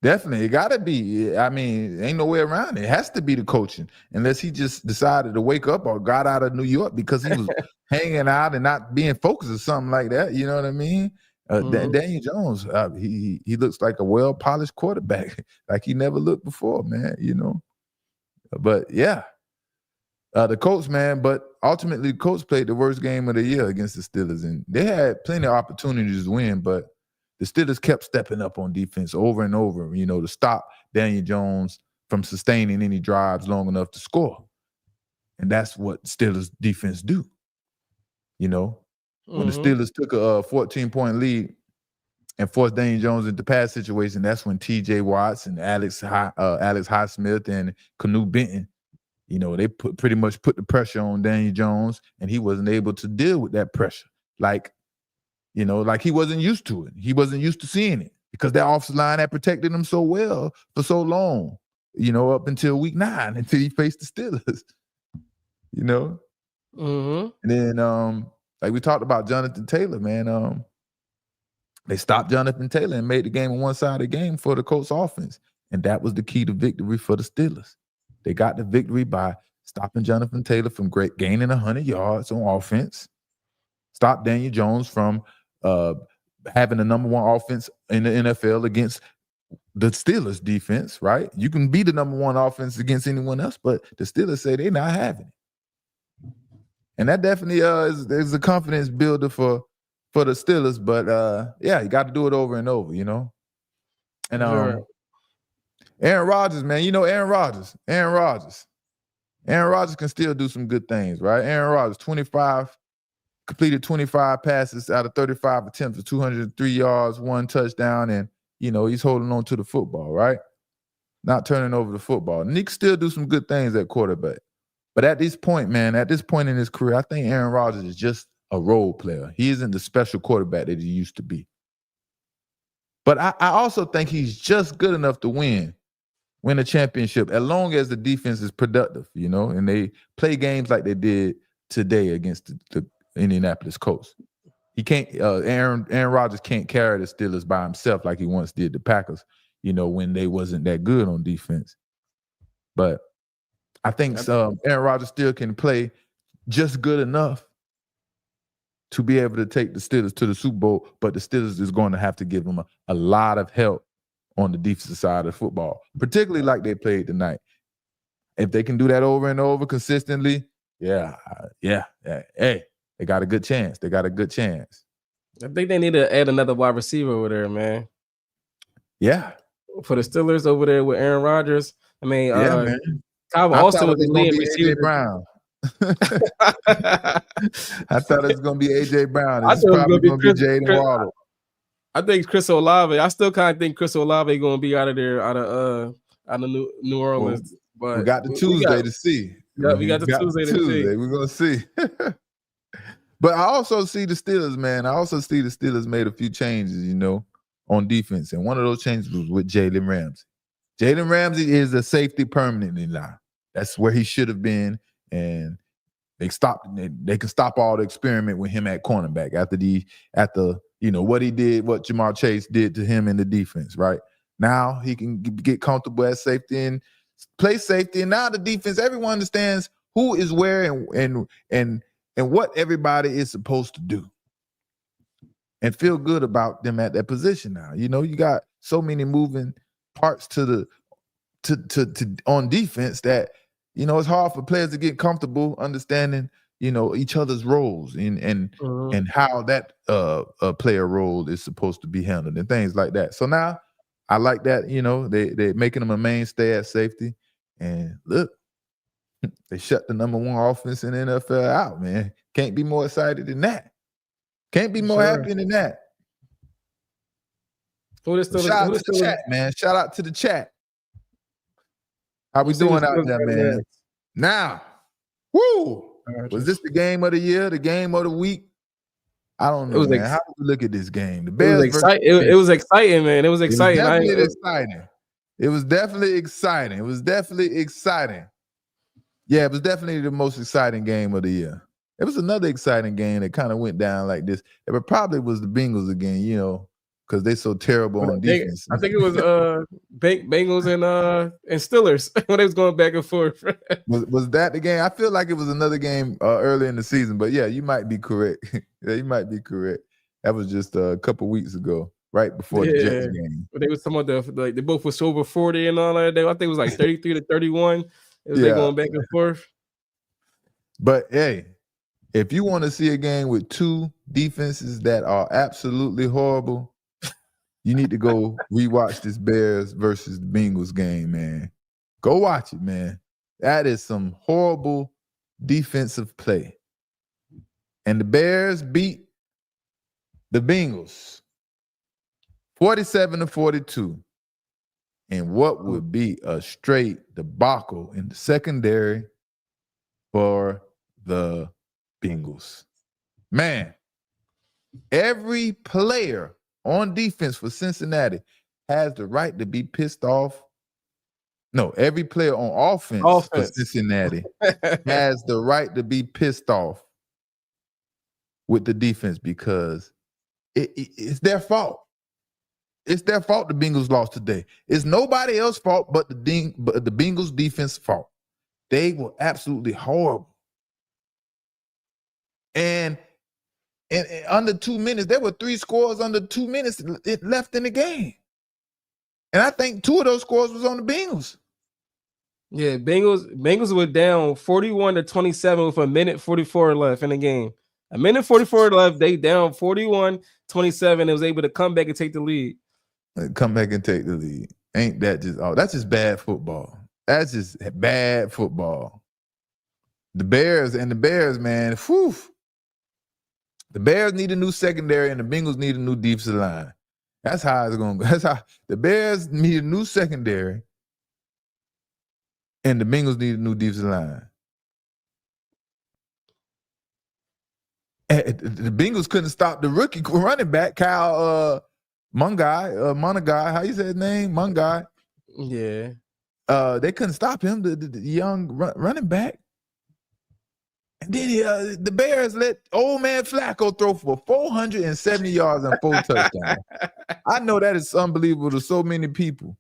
Definitely. It gotta be. I mean, ain't no way around it. It has to be the coaching. Unless he just decided to wake up or got out of New York because he was hanging out and not being focused or something like that. You know what I mean? Daniel Jones, he looks like a well-polished quarterback, like he never looked before, man, you know. But yeah. The Colts, man, but ultimately the Colts played the worst game of the year against the Steelers, and they had plenty of opportunities to win, but the Steelers kept stepping up on defense over and over, you know, to stop Daniel Jones from sustaining any drives long enough to score. And that's what Steelers defense do. You know, when the Steelers took a 14-point lead and forced Daniel Jones into pass situation, that's when T.J. Watts and Alex Highsmith and Canu Benton, you know, they pretty much put the pressure on Daniel Jones, and he wasn't able to deal with that pressure. Like he wasn't used to it. He wasn't used to seeing it because that offensive line had protected him so well for so long, you know, up until week 9, until he faced the Steelers, you know? And then, like we talked about Jonathan Taylor, man, they stopped Jonathan Taylor and made the game a one-sided game for the Colts offense. And that was the key to victory for the Steelers. They got the victory by stopping Jonathan Taylor from gaining 100 yards on offense, stop Daniel Jones from having the number 1 offense in the NFL against the Steelers defense, right? You can be the number 1 offense against anyone else, but the Steelers say they're not having it. And that definitely is a confidence builder for the Steelers, but yeah, you got to do it over and over, you know? And Aaron Rodgers, man, you know Aaron Rodgers can still do some good things, right? Aaron Rodgers, completed 25 passes out of 35 attempts for 203 yards, 1 touchdown, and, you know, he's holding on to the football, right? Not turning over the football. And he can still do some good things at quarterback. But at this point, man, at this point in his career, I think Aaron Rodgers is just a role player. He isn't the special quarterback that he used to be. But I also think he's just good enough to win a championship as long as the defense is productive, you know, and they play games like they did today against the Indianapolis Colts. He can't. Aaron Rodgers can't carry the Steelers by himself like he once did the Packers, you know, when they wasn't that good on defense. But I think Aaron Rodgers still can play just good enough to be able to take the Steelers to the Super Bowl, but the Steelers is going to have to give them a lot of help on the defensive side of football, particularly like they played tonight. If they can do that over and over consistently, hey, they got a good chance. They got a good chance. I think they need to add another wide receiver over there, man. Yeah. For the Steelers over there with Aaron Rodgers. I mean, man. Calvin Austin was the leading receiver. AJ Brown. I thought it was going to be AJ Brown. It's probably going to be Jaden Waddle. I think Chris Olave. I still kind of think Chris Olave going to be out of there, out of New Orleans. But we got the Tuesday to see. Yeah, we got the Tuesday to see. We're going to see. But I also see the Steelers, man. I also see the Steelers made a few changes, on defense. And one of those changes was with Jalen Ramsey. Jalen Ramsey is a safety permanently now. That's where he should have been. And they can stop all the experiment with him at cornerback after what he did, what Jamar Chase did to him in the defense, right? Now he can get comfortable at safety and play safety. And now the defense, everyone understands who is where and what everybody is supposed to do. And feel good about them at that position now. You got so many moving parts to on defense that it's hard for players to get comfortable understanding each other's roles and how that player role is supposed to be handled and things like that. So now I like that they're making them a mainstay at safety. And look, they shut the number one offense in the NFL out, man. Can't be more excited than that. Can't be more happy than that. Shout out to the chat, man. Shout out to the chat. How we doing out there, man? Now, was this the game of the year, the game of the week? I don't know, man. How do we look at this game? The Bears it was exciting, man. It was exciting. It was definitely exciting. Yeah, it was definitely the most exciting game of the year. It was another exciting game that kind of went down like this. It probably was the Bengals again, because they're so terrible on defense. I think it was Bengals and Steelers when they was going back and forth. Was that the game? I feel like it was another game early in the season, but yeah, you might be correct. Yeah, you might be correct. That was just a couple weeks ago, right before the Jets game. But they was some of they both was over 40 and all that. I think it was like 33 to 31. It was going back and forth. But hey, if you want to see a game with two defenses that are absolutely horrible, you need to go rewatch this Bears versus the Bengals game, man. Go watch it, man. That is some horrible defensive play. And the Bears beat the Bengals 47-42. And what would be a straight debacle in the secondary for the Bengals. Man, every player on defense for Cincinnati has the right to be pissed off. No, every player on offense. For Cincinnati has the right to be pissed off with the defense because it's their fault. It's their fault the Bengals lost today. It's nobody else's fault but the Bengals defense fault. They were absolutely horrible. And under 2 minutes, there were 3 scores under 2 minutes left in the game. And I think 2 of those scores was on the Bengals. Yeah, Bengals were down 41-27 with a minute 44 left in the game. A minute 44 left, they down 41-27 and was able to come back and take the lead. Come back and take the lead. Ain't that just that's just bad football. That's just bad football. The Bears, man, whew. The Bears need a new secondary and the Bengals need a new defensive line. That's how it's going to go. That's how the Bears need a new secondary and the Bengals need a new defensive line. And the Bengals couldn't stop the rookie running back, Kyle Monaghan. How you say his name? Monaghan. Yeah. They couldn't stop him, the young running back. And then the Bears let old man Flacco throw for 470 yards and 4 touchdowns. I know that is unbelievable to so many people.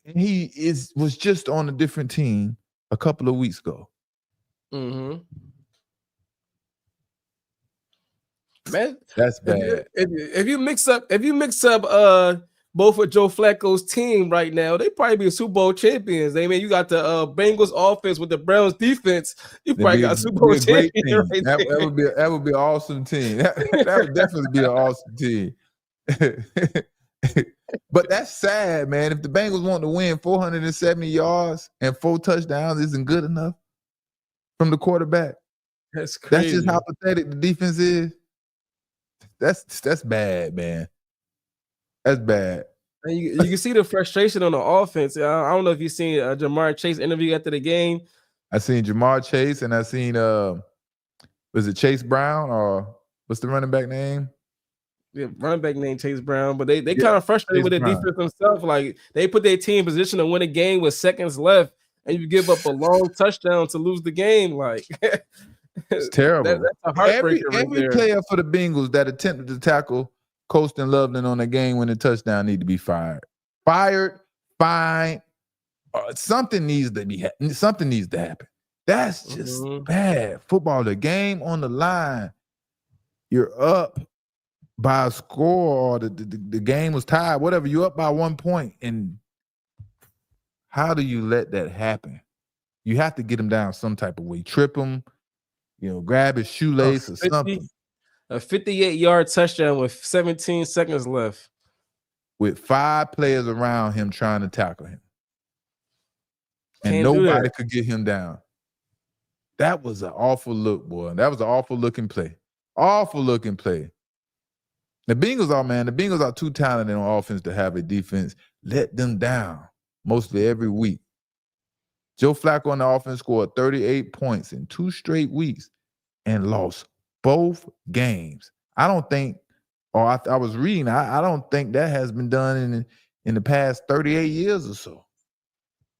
And he was just on a different team a couple of weeks ago. Mm-hmm. Man, That's bad. if you mix up both of Joe Flacco's team right now, they probably be Super Bowl champions. I mean, you got the Bengals offense with the Browns defense. You It'd probably got a Super Bowl be a great champion team. right That, there. that would be an awesome team. That would definitely be an awesome team. But that's sad, man. If the Bengals want to win, 470 yards and 4 touchdowns isn't good enough from the quarterback. That's crazy. That's just how pathetic the defense is. That's bad, man. That's bad. And you can see the frustration on the offense. I don't know if you've seen Jamar Chase interview after the game. I seen Jamar Chase and I seen was it Chase Brown or what's the running back name? Yeah, running back named Chase Brown, but they kind of frustrated with their defense themselves. Like they put their team in position to win a game with seconds left, and you give up a long touchdown to lose the game. Like it's terrible. That's a heartbreaker every player for the Bengals that attempted to tackle Colston Loveland on a game-winning touchdown need to be fired. Fired, fined. Something needs to happen. That's just bad. Football, the game on the line. You're up by a score, or the game was tied, whatever. You're up by 1 point, and how do you let that happen? You have to get him down some type of way. Trip him, grab his shoelace or something. A 58-yard touchdown with 17 seconds left. With 5 players around him trying to tackle him. And Can't nobody could get him down. That was an awful look, boy. That was an awful looking play. Awful looking play. The Bengals are too talented on offense to have a defense let them down mostly every week. Joe Flacco on the offense scored 38 points in 2 straight weeks and lost both games. I don't think, or I was reading, I don't think that has been done in the past 38 years or so.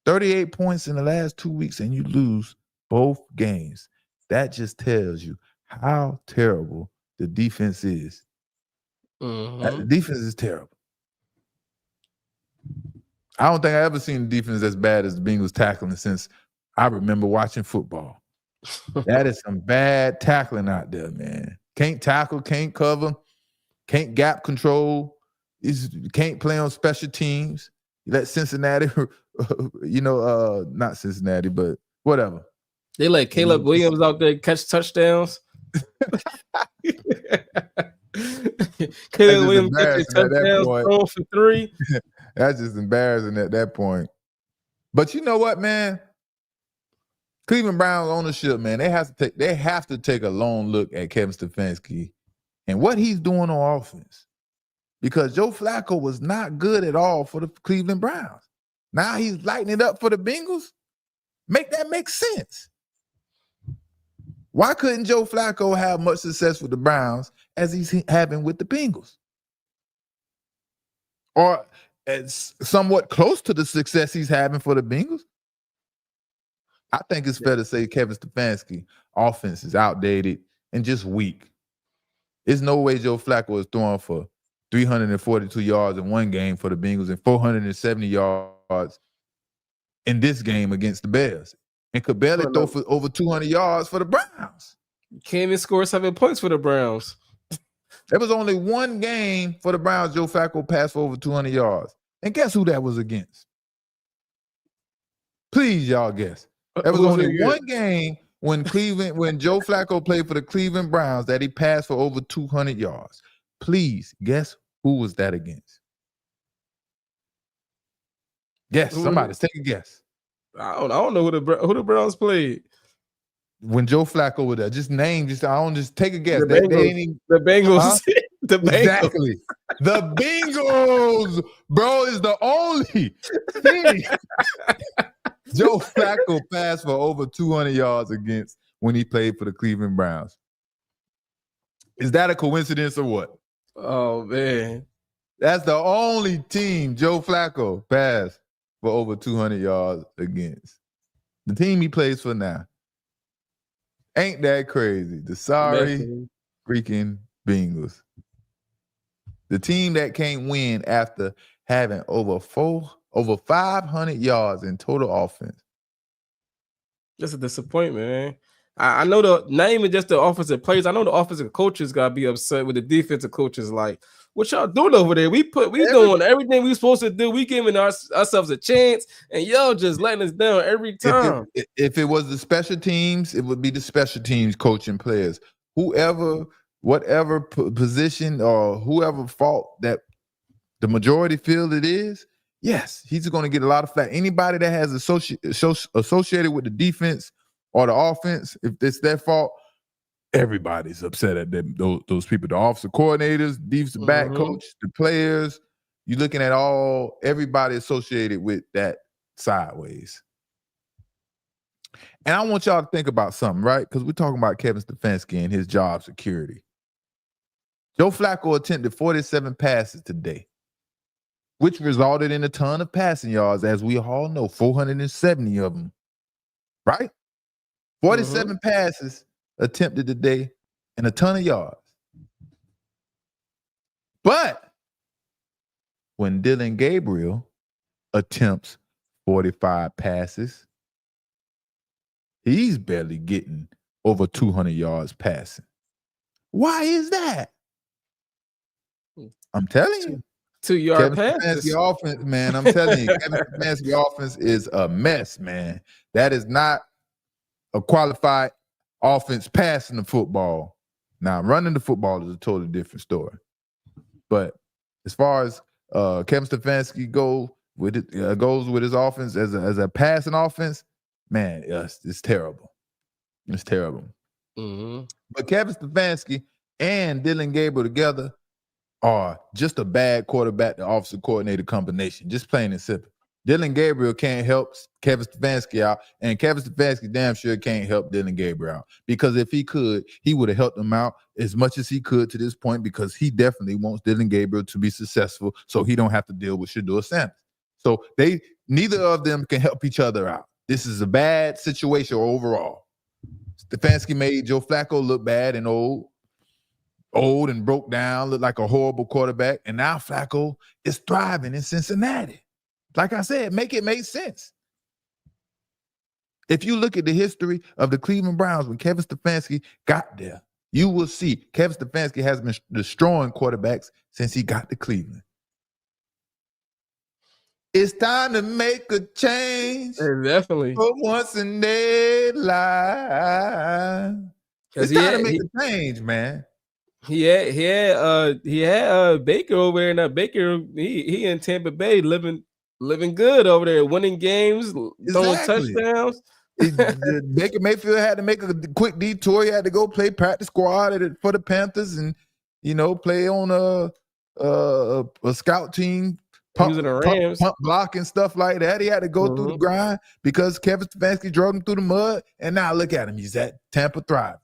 38 points in the last 2 weeks and you lose both games. That just tells you how terrible the defense is. The defense is terrible. I don't think I ever seen a defense as bad as the Bengals tackling since I remember watching football. That is some bad tackling out there, man. Can't tackle, can't cover, can't gap control. Can't play on special teams. You let Cincinnati, not Cincinnati, but whatever. They let Caleb Williams out there catch touchdowns. Caleb Williams catching touchdowns, throwing for 3. That's just embarrassing at that point. But you know what, man? Cleveland Browns ownership, man, they have to take a long look at Kevin Stefanski and what he's doing on offense. Because Joe Flacco was not good at all for the Cleveland Browns. Now he's lighting it up for the Bengals. Make that make sense. Why couldn't Joe Flacco have much success with the Browns as he's having with the Bengals? Or as somewhat close to the success he's having for the Bengals? I think it's fair to say Kevin Stefanski offense is outdated and just weak. There's no way Joe Flacco is throwing for 342 yards in one game for the Bengals and 470 yards in this game against the Bears. And could barely throw for over 200 yards for the Browns. Can't even score 7 points for the Browns. There was only one game for the Browns Joe Flacco passed for over 200 yards. And guess who that was against? Please, y'all guess. There was only one game when Joe Flacco played for the Cleveland Browns that he passed for over 200 yards. Please guess who was that against? Guess. Somebody take a guess. I don't know who the Browns played. When Joe Flacco was there, just take a guess. The Bengals. Huh? The Bengals. Exactly. The Bengals, bro, is the only thing Joe Flacco passed for over 200 yards against when he played for the Cleveland Browns. Is that a coincidence or what? Oh, man. That's the only team Joe Flacco passed for over 200 yards against. The team he plays for now. Ain't that crazy? The sorry freaking Bengals. The team that can't win after having over 500 yards in total offense. That's a disappointment, man. I know not even just the offensive players. I know the offensive coaches gotta be upset with the defensive coaches. Like, what y'all doing over there? We doing everything we supposed to do. We giving ourselves a chance, and y'all just letting us down every time. If it was the special teams, it would be the special teams coaching players. Whoever, whatever position or whoever fault that the majority feel it is, yes, he's going to get a lot of flack. Anybody that has associated with the defense or the offense, if it's their fault, everybody's upset at them. Those people, the offensive coordinators, defensive back coach, the players. You're looking at everybody associated with that sideways. And I want y'all to think about something, right? Because we're talking about Kevin Stefanski and his job security. Joe Flacco attempted 47 passes today, which resulted in a ton of passing yards, as we all know, 470 of them, right? 47 passes attempted today and a ton of yards. But when Dylan Gabriel attempts 45 passes, he's barely getting over 200 yards passing. Why is that? I'm telling you. 2-yard passes. Stefanski offense, man. I'm telling you, Kevin Stefanski offense is a mess, man. That is not a qualified offense passing the football. Now, running the football is a totally different story. But as far as Kevin Stefanski goes with his offense as a passing offense, man, it's terrible. It's terrible. But Kevin Stefanski and Dylan Gabriel together are just a bad quarterback to offensive coordinator combination, just plain and simple. Dylan Gabriel can't help Kevin Stefanski out, and Kevin Stefanski damn sure can't help Dylan Gabriel out. Because if he could, he would have helped him out as much as he could to this point, because he definitely wants Dylan Gabriel to be successful so he don't have to deal with Shedeur Sanders. So neither of them can help each other out. This is a bad situation overall. Stefanski made Joe Flacco look bad and old and broke down, looked like a horrible quarterback. And now Flacco is thriving in Cincinnati. Like I said, make it make sense. If you look at the history of the Cleveland Browns when Kevin Stefanski got there, you will see Kevin Stefanski has been destroying quarterbacks since he got to Cleveland. It's time to make a change. Definitely. For once in their life. It's time to make a change, man. He had Baker over there. Now Baker, he in Tampa Bay living good over there, winning games, throwing touchdowns. Baker Mayfield had to make a quick detour. He had to go play practice squad for the Panthers, and play on a scout team, pump block and stuff like that. He had to go through the grind because Kevin Stefanski drove him through the mud, and now look at him. He's at Tampa thriving.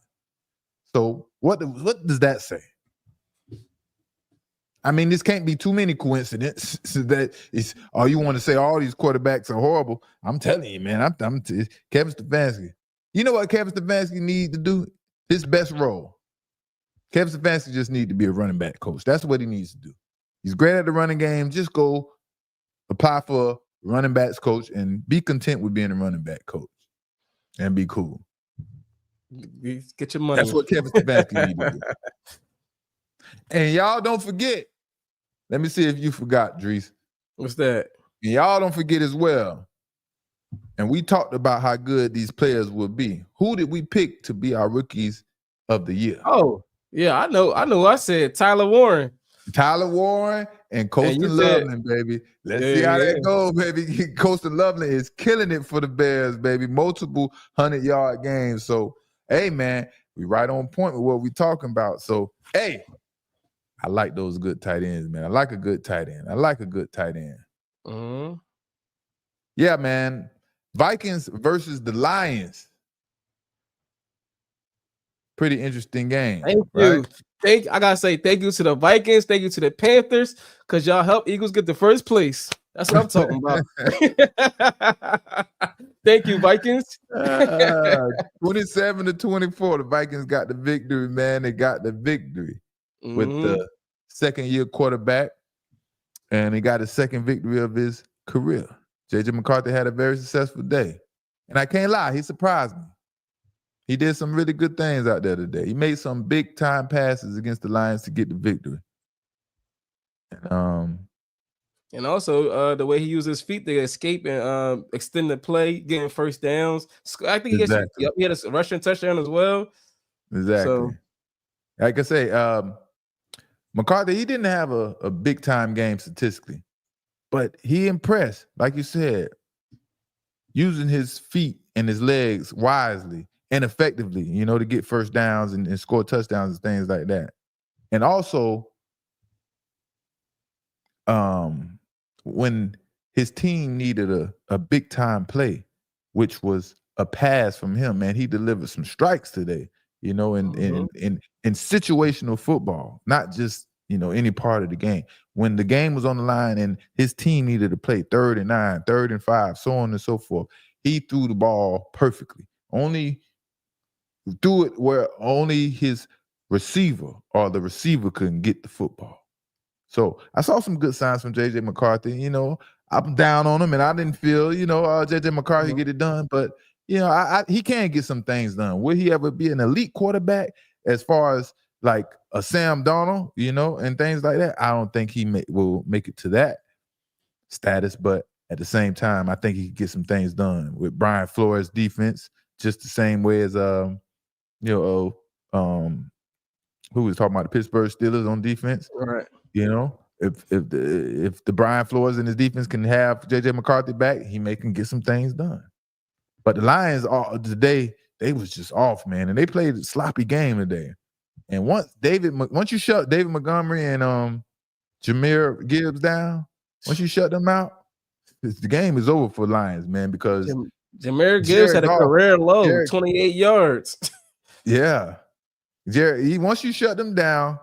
So what does that say? I mean, this can't be too many coincidences that it's you want to say all these quarterbacks are horrible. I'm telling you, man, I'm Kevin Stefanski. You know what Kevin Stefanski needs to do? His best role. Kevin Stefanski just needs to be a running back coach. That's what he needs to do. He's great at the running game. Just go apply for a running backs coach and be content with being a running back coach and be cool. Get your money. That's what Kevin Stefanski needs to do. And y'all don't forget. Let me see if you forgot, Drees. What's that? And y'all don't forget as well. And we talked about how good these players will be. Who did we pick to be our rookies of the year? Oh, yeah, I know. I said Tyler Warren. Tyler Warren and Colston Loveland, baby. Let's see how that goes, baby. Colston Loveland is killing it for the Bears, baby. Multiple 100-yard games. So, hey, man, we right on point with what we talking about. So, hey, I like those good tight ends, man. I like a good tight end. Yeah, man. Vikings versus the Lions. Pretty interesting game. Thank you. I gotta say thank you to the Vikings. Thank you to the Panthers, because y'all helped Eagles get the first place. That's what I'm talking about. Thank you, Vikings. 27-24. The Vikings got the victory, man. They got the victory with the second-year quarterback, and he got his second victory of his career. J.J. McCarthy had a very successful day. And I can't lie, he surprised me. He did some really good things out there today. He made some big time passes against the Lions to get the victory. And also the way he used his feet to escape and extend the play, getting first downs. I think Exactly. he had a rushing touchdown as well. Exactly. So, like I say, McCarthy, he didn't have a big time game statistically, but he impressed, like you said, using his feet and his legs wisely and effectively, to get first downs and score touchdowns and things like that. And also, when his team needed a big time play, which was a pass from him, man, he delivered some strikes today, in situational football, not just, any part of the game. When the game was on the line and his team needed to play 3rd and 9, 3rd and 5, so on and so forth, he threw the ball perfectly. Only threw it where only his receiver or the receiver couldn't get the football. So I saw some good signs from J.J. McCarthy. I'm down on him, and I didn't feel, J.J. McCarthy get it done. But, he can get some things done. Will he ever be an elite quarterback as far as like a Sam Darnold, and things like that? I don't think he will make it to that status. But at the same time, I think he can get some things done with Brian Flores' defense, just the same way as, who was talking about the Pittsburgh Steelers on defense. right. If the Brian Flores and his defense can have J.J. McCarthy back, he can get some things done. But the Lions today, they was just off, man, and they played a sloppy game today. And once you shut David Montgomery and Jahmyr Gibbs down, once you shut them out, the game is over for Lions, man, because Jahmyr Gibbs had a career low, 28 yards. Yeah. Once you shut them down,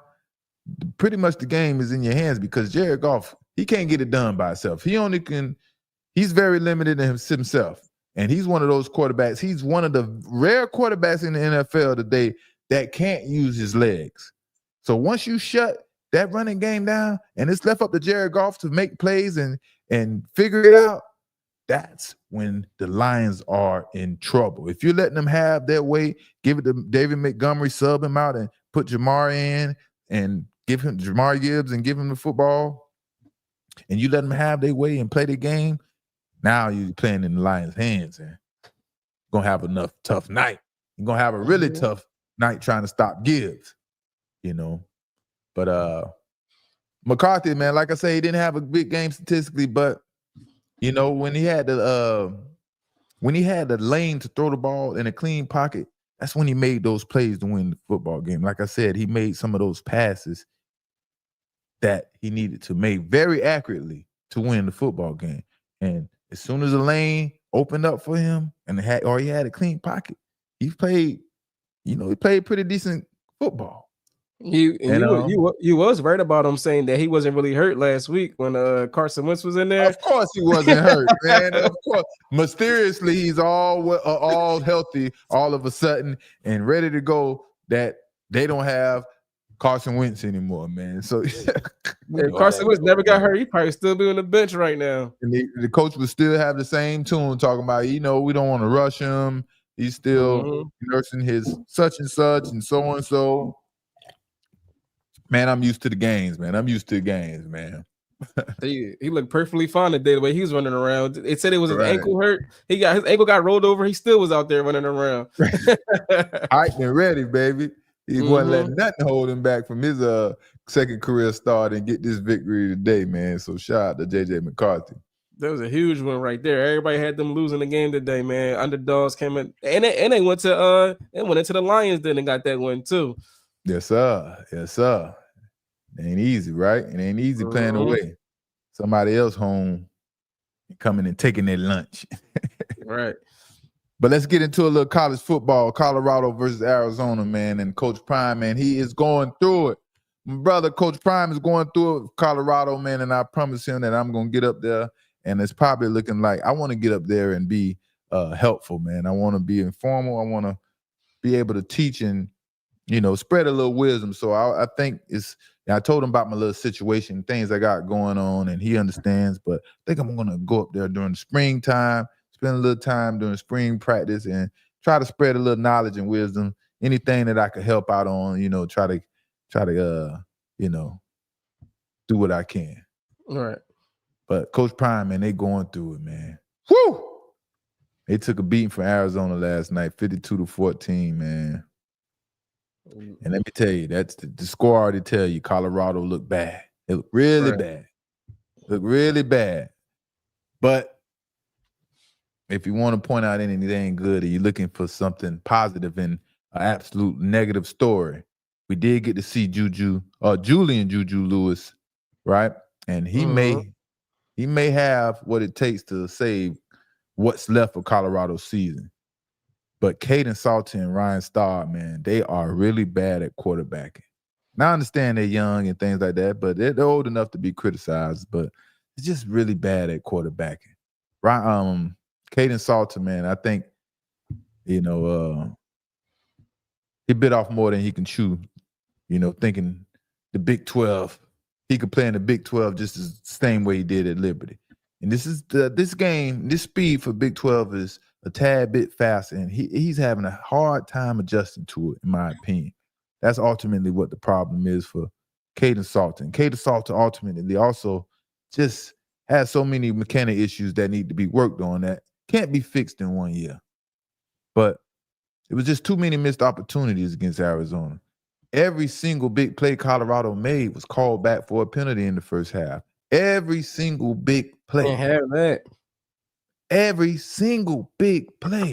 pretty much the game is in your hands, because Jared Goff, he can't get it done by himself. He's very limited in himself. And he's one of those quarterbacks. He's one of the rare quarterbacks in the NFL today that can't use his legs. So once you shut that running game down and it's left up to Jared Goff to make plays and figure it out, that's when the Lions are in trouble. If you're letting them have their way, give it to David Montgomery, sub him out and put Jamar in and give him Jamar Gibbs and give him the football, and you let them have their way and play the game, now you're playing in the Lions' hands and you're going to have enough tough night. You're going to have a really tough night trying to stop Gibbs, But McCarthy, man, like I say, he didn't have a big game statistically, but when he had the lane to throw the ball in a clean pocket, that's when he made those plays to win the football game. Like I said, he made some of those passes that he needed to make very accurately to win the football game. And as soon as the lane opened up for him and he had a clean pocket, he played pretty decent football. You was right about him saying that he wasn't really hurt last week when Carson Wentz was in there. Of course he wasn't hurt, man. Of course. Mysteriously, he's all healthy all of a sudden and ready to go, that they don't have Carson Wentz anymore, man. So if Carson Wentz never got hurt, he probably still be on the bench right now. And the coach would still have the same tune talking about, we don't want to rush him. He's still nursing his such and such and so and so. Man, I'm used to the games, man. He looked perfectly fine today, the way he was running around. It said it was his ankle hurt. His ankle got rolled over. He still was out there running around. Hyped and ready, baby. He wasn't letting nothing hold him back from his second career start and get this victory today, man. So shout out to J.J. McCarthy. That was a huge one right there. Everybody had them losing the game today, man. Underdogs came in, and they went into the Lions then and got that one too. Yes, sir. It ain't easy, right? It ain't easy playing away. Somebody else home coming and taking their lunch. Right. But let's get into a little college football. Colorado versus Arizona, man. And Coach Prime, man, he is going through it. My brother, Coach Prime, is going through it with Colorado, man. And I promise him that I'm going to get up there. And it's probably looking like I want to get up there and be helpful, man. I want to be informal. I want to be able to teach and, spread a little wisdom. So I think I told him about my little situation, things I got going on, and he understands. But I think I'm going to go up there during the springtime, spend a little time during spring practice and try to spread a little knowledge and wisdom. Anything that I could help out on, try to do what I can. All right. But Coach Prime, man, they going through it, man. Woo! They took a beating from Arizona last night, 52-14, man. And let me tell you, that's the score already tell you Colorado looked bad. It looked really bad. Looked really bad. But if you want to point out anything good or you're looking for something positive in an absolute negative story, we did get to see Julian Juju Lewis, right? And he may have what it takes to save what's left of Colorado's season. But Caden Salter and Ryan Starr, man, they are really bad at quarterbacking. Now, I understand they're young and things like that, but they're old enough to be criticized, but it's just really bad at quarterbacking. Right? Caden Salter, man, I think, he bit off more than he can chew, thinking the Big 12, he could play in the Big 12 just the same way he did at Liberty. And this speed for Big 12 is a tad bit faster, and he's having a hard time adjusting to it, in my opinion. That's ultimately what the problem is for Caden Salter. And Caden Salter ultimately also just has so many mechanic issues that need to be worked on that can't be fixed in 1 year. But it was just too many missed opportunities against Arizona. Every single big play Colorado made was called back for a penalty in the first half. Every single big play. Can't have that. Every single big play.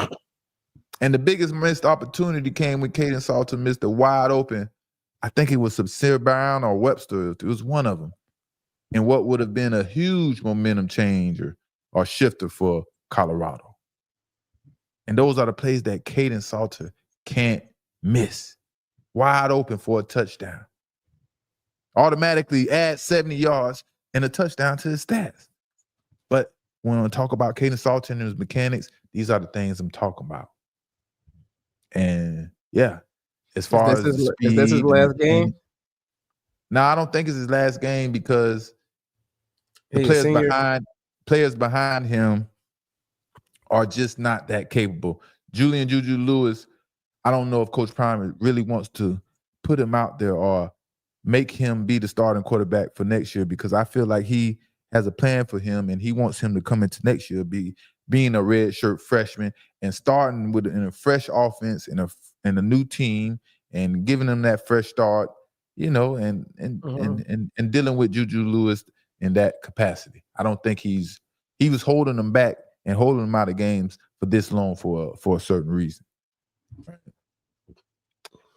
And the biggest missed opportunity came when Caden Salter missed a wide open, I think it was Seahawks Brown or Webster. It was one of them. And what would have been a huge momentum changer or shifter for Colorado. And those are the plays that Caden Salter can't miss. Wide open for a touchdown. Automatically add 70 yards and a touchdown to his stats. But when I talk about Caden Salter and his mechanics, these are the things I'm talking about. And yeah, as far as the speed, is this his last game? No, I don't think it's his last game because the players behind him are just not that capable. Julian Juju Lewis, I don't know if Coach Prime really wants to put him out there or make him be the starting quarterback for next year, because I feel like he has a plan for him and he wants him to come into next year being a red shirt freshman and starting in a fresh offense in a new team and giving him that fresh start, and dealing with Juju Lewis in that capacity. I don't think he was holding them back and holding them out of games for this long for a certain reason.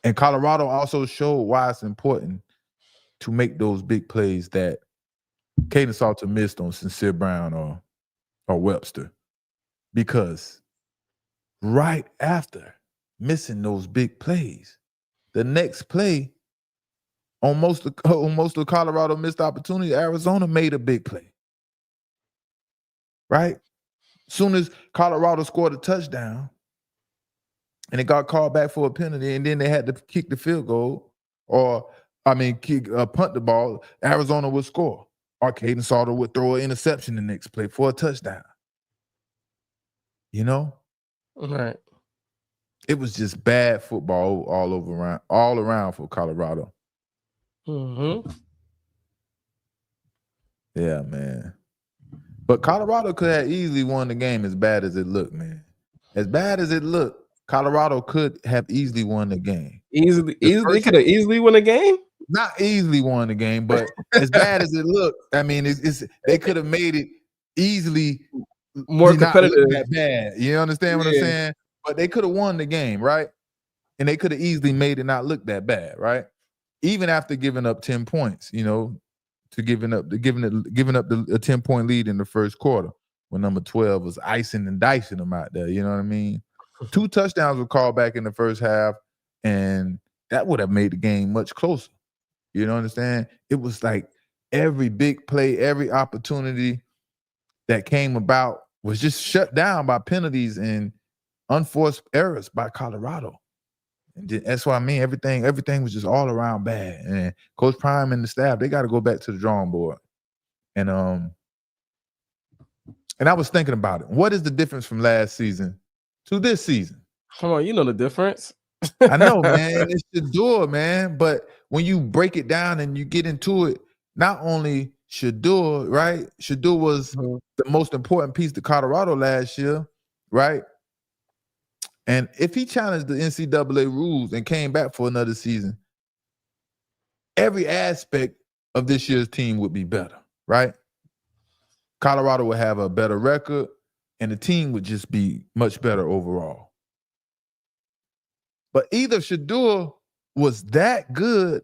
And Colorado also showed why it's important to make those big plays that Caden Salter missed on Sincere Brown or Webster. Because right after missing those big plays, the next play on most of Colorado missed opportunity, Arizona made a big play. Right? Soon as Colorado scored a touchdown and it got called back for a penalty, and then they had to kick the field goal punt the ball, Arizona would score. Or Caden Salter would throw an interception the next play for a touchdown. Right. It was just bad football all around for Colorado. Mm-hmm. Yeah, man. But Colorado could have easily won the game as bad as it looked, man. As bad as it looked, Colorado could have easily won the game. They could have easily won the game? Not easily won the game, but as bad as it looked, I mean, they could have made it easily more competitive. Not that bad. You understand what I'm saying? But they could have won the game, right? And they could have easily made it not look that bad, right? Even after giving up 10 points, to giving up the 10-point lead in the first quarter when number 12 was icing and dicing them out there. You know what I mean? 2 touchdowns were called back in the first half, and that would have made the game much closer. You know what I'm saying? It was like every big play, every opportunity that came about was just shut down by penalties and unforced errors by Colorado. And that's what I mean. Everything was just all around bad. And Coach Prime and the staff, they got to go back to the drawing board. And I was thinking about it. What is the difference from last season to this season? Come on, you know the difference. I know, man. It's Shador, man. But when you break it down and you get into it, not only Shador, right? Shador was Mhm. the most important piece to Colorado last year, right? And if he challenged the NCAA rules and came back for another season, every aspect of this year's team would be better, right? Colorado would have a better record, and the team would just be much better overall. But either Shador was that good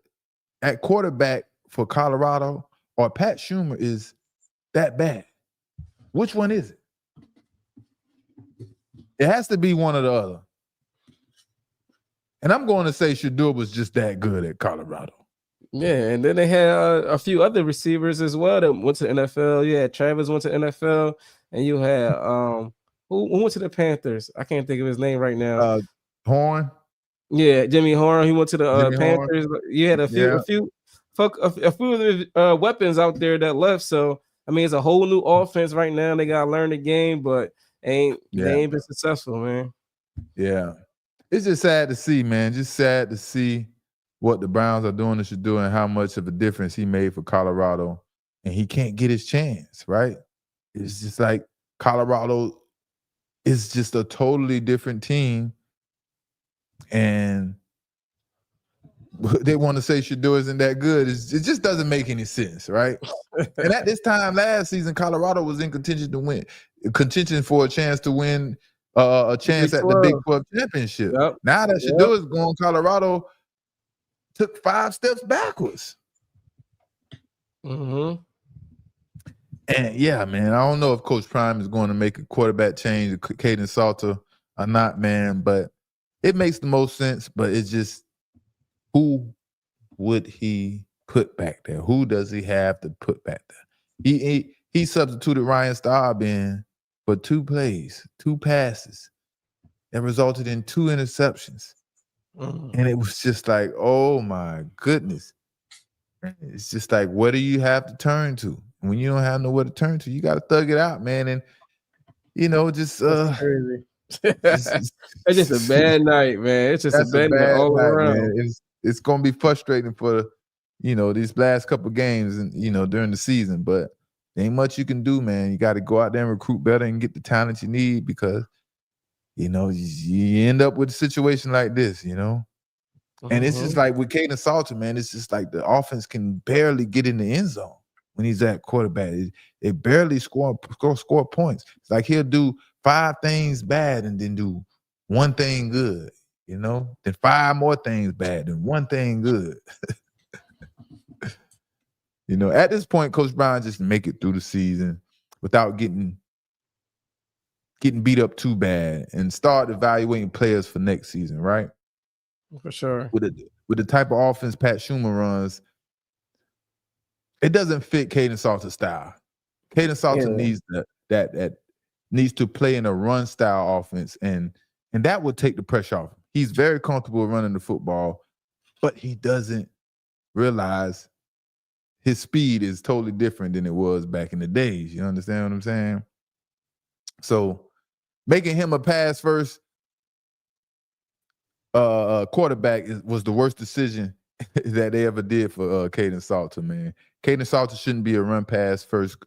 at quarterback for Colorado, or Pat Schumer is that bad. Which one is it? It has to be one or the other. And I'm going to say Shador was just that good at Colorado. Yeah, and then they had a few other receivers as well that went to the NFL. Yeah, Travis went to the NFL, and you had who went to the Panthers? I can't think of his name right now. Horn. Yeah, Jimmy Horn. He went to the Jimmy Horn. Panthers. You had a few of the weapons out there that left. So I mean, it's a whole new offense right now. They gotta learn the game, but they ain't been successful, man. Yeah. It's just sad to see, man. Just sad to see what the Browns are doing to Shador and how much of a difference he made for Colorado. And he can't get his chance, right? It's just like Colorado is just a totally different team. And they want to say Shador isn't that good. It just doesn't make any sense, right? And at this time last season, Colorado was in contention for a chance to win a chance at the Big 12 championship. Yep. Now that Shador is gone, Colorado took 5 steps backwards. Mm-hmm. And yeah, man, I don't know if Coach Prime is going to make a quarterback change to Caden Salter or not, man, but it makes the most sense. But it's just, who would he put back there? Who does he have to put back there? He substituted Ryan Staub in for 2 plays, 2 passes that resulted in 2 interceptions. And it was just like, oh my goodness. It's just like, what do you have to turn to? When you don't have nowhere to turn to, you got to thug it out, man. And, just That's crazy. It's just a bad night, man. It's just a bad night all around. Man. It's going to be frustrating for, these last couple of games and, during the season. But there ain't much you can do, man. You got to go out there and recruit better and get the talent you need because, you end up with a situation like this, And it's just like with Caden Salter, man, it's just like the offense can barely get in the end zone when he's at quarterback. They barely score points. It's like he'll do 5 things bad and then do 1 thing good, then 5 more things bad and 1 thing good. At this point, Coach Brown just make it through the season without getting beat up too bad and start evaluating players for next season, right? For sure. With the type of offense Pat Schumer runs, it doesn't fit Caden Salter's style. Caden Salter needs to play in a run style offense, and that would take the pressure off him. He's very comfortable running the football, but he doesn't realize his speed is totally different than it was back in the days. You understand what I'm saying? So making him a pass first quarterback was the worst decision that they ever did for Caden Salter, man. Caden Salter shouldn't be a pass first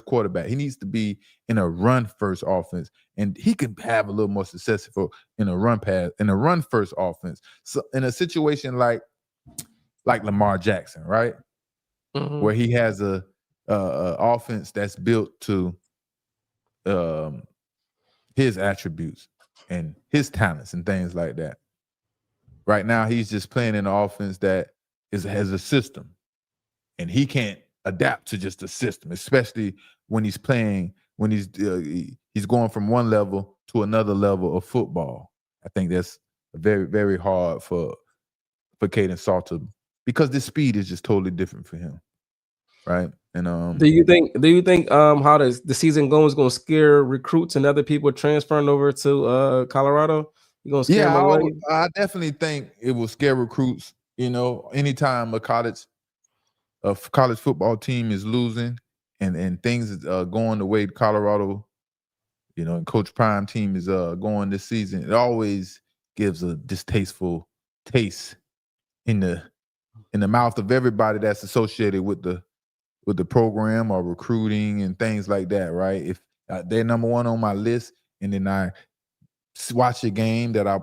quarterback. He needs to be in a run first offense, and he can have a little more successful in a run first offense. So in a situation like Lamar Jackson, right, where he has a offense that's built to his attributes and his talents and things like that. Right now, he's just playing in an offense that has a system, and he can't adapt to just a system, especially when he's playing, when he's going from one level to another level of football. I think that's very, very hard for Caden Salter because the speed is just totally different for him, right? And do you think how the season going is going to scare recruits and other people transferring over to Colorado? You gonna scare them away? I definitely think it will scare recruits. Anytime a college football team is losing and things is going the way Colorado, and Coach Prime team is going this season, it always gives a distasteful taste in the mouth of everybody that's associated with the program or recruiting and things like that, right? If they're number one on my list, and then I watch a game that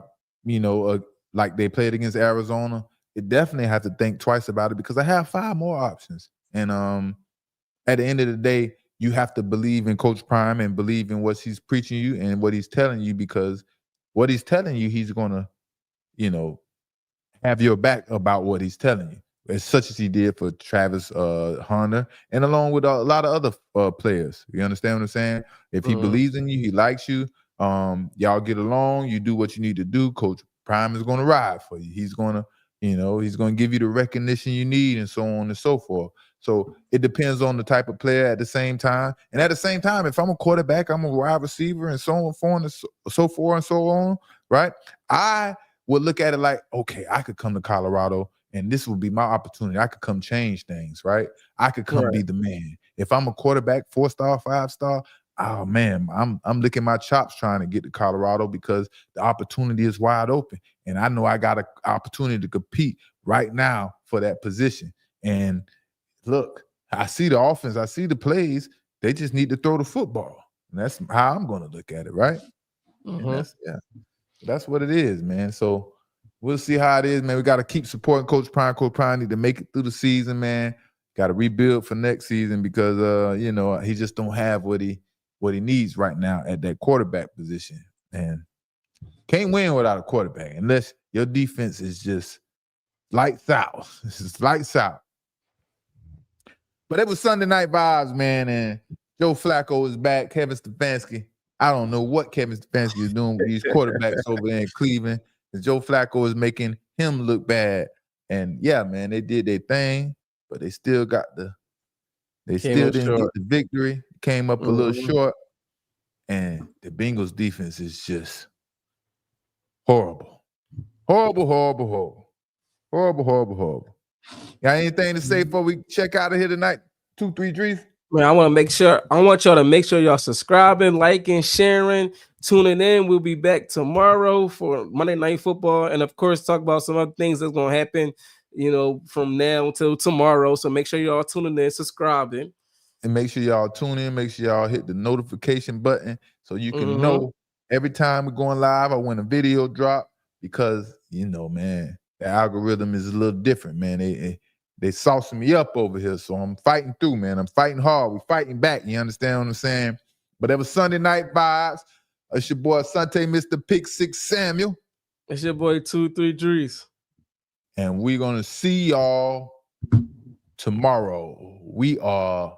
like they played against Arizona, it definitely have to think twice about it because I have 5 more options. And at the end of the day, you have to believe in Coach Prime and believe in what he's preaching you and what he's telling you, because what he's telling you, he's gonna, have your back about what he's telling you, as such as he did for Travis Hunter, and along with a lot of other players. You understand what I'm saying? If he believes in you, he likes you, y'all get along, you do what you need to do, Coach Prime is going to ride for you. He's going to, he's going to give you the recognition you need, and so on and so forth. So it depends on the type of player at the same time. And at the same time, if I'm a quarterback, I'm a wide receiver, and so on, so forth and so on, right? I would look at it like, okay, I could come to Colorado and this would be my opportunity. I could come change things, right? I could come be the man. If I'm a quarterback, 4-star, 5-star, oh man, I'm licking my chops trying to get to Colorado because the opportunity is wide open. And I know I got an opportunity to compete right now for that position. And look, I see the offense, I see the plays. They just need to throw the football. And that's how I'm going to look at it, right? And that's what it is, man. So we'll see how it is, man. We got to keep supporting Coach Prime. Coach Prime need to make it through the season, man. Got to rebuild for next season because he just don't have what he needs right now at that quarterback position. And can't win without a quarterback unless your defense is just lights out. This is lights out. But it was Sunday Night Vibes, man, and Joe Flacco is back. Kevin Stefanski. I don't know what Kevin Stefanski is doing with these quarterbacks over there in Cleveland. Joe Flacco is making him look bad. And yeah, man, they did their thing, but they still got they still didn't get the victory. Came up a little short. And the Bengals defense is just horrible. Horrible, horrible, horrible. Horrible, horrible, horrible. Got anything to say before we check out of here tonight? 2, 3 Dries? Man, I want y'all to make sure y'all subscribing, liking, sharing, tuning in. We'll be back tomorrow for Monday Night Football, and of course, talk about some other things that's gonna happen, from now until tomorrow. So make sure y'all tuning in, subscribing, and make sure y'all tune in. Make sure y'all hit the notification button so you can know every time we're going live or when a video drop, because man, the algorithm is a little different, man. They saucing me up over here, so I'm fighting through, man. I'm fighting hard. We're fighting back. You understand what I'm saying? But it was Sunday Night Vibes. It's your boy Asante, Mr. Pick 6 Samuel. It's your boy 2, 3 Dries. And we're going to see y'all tomorrow. We are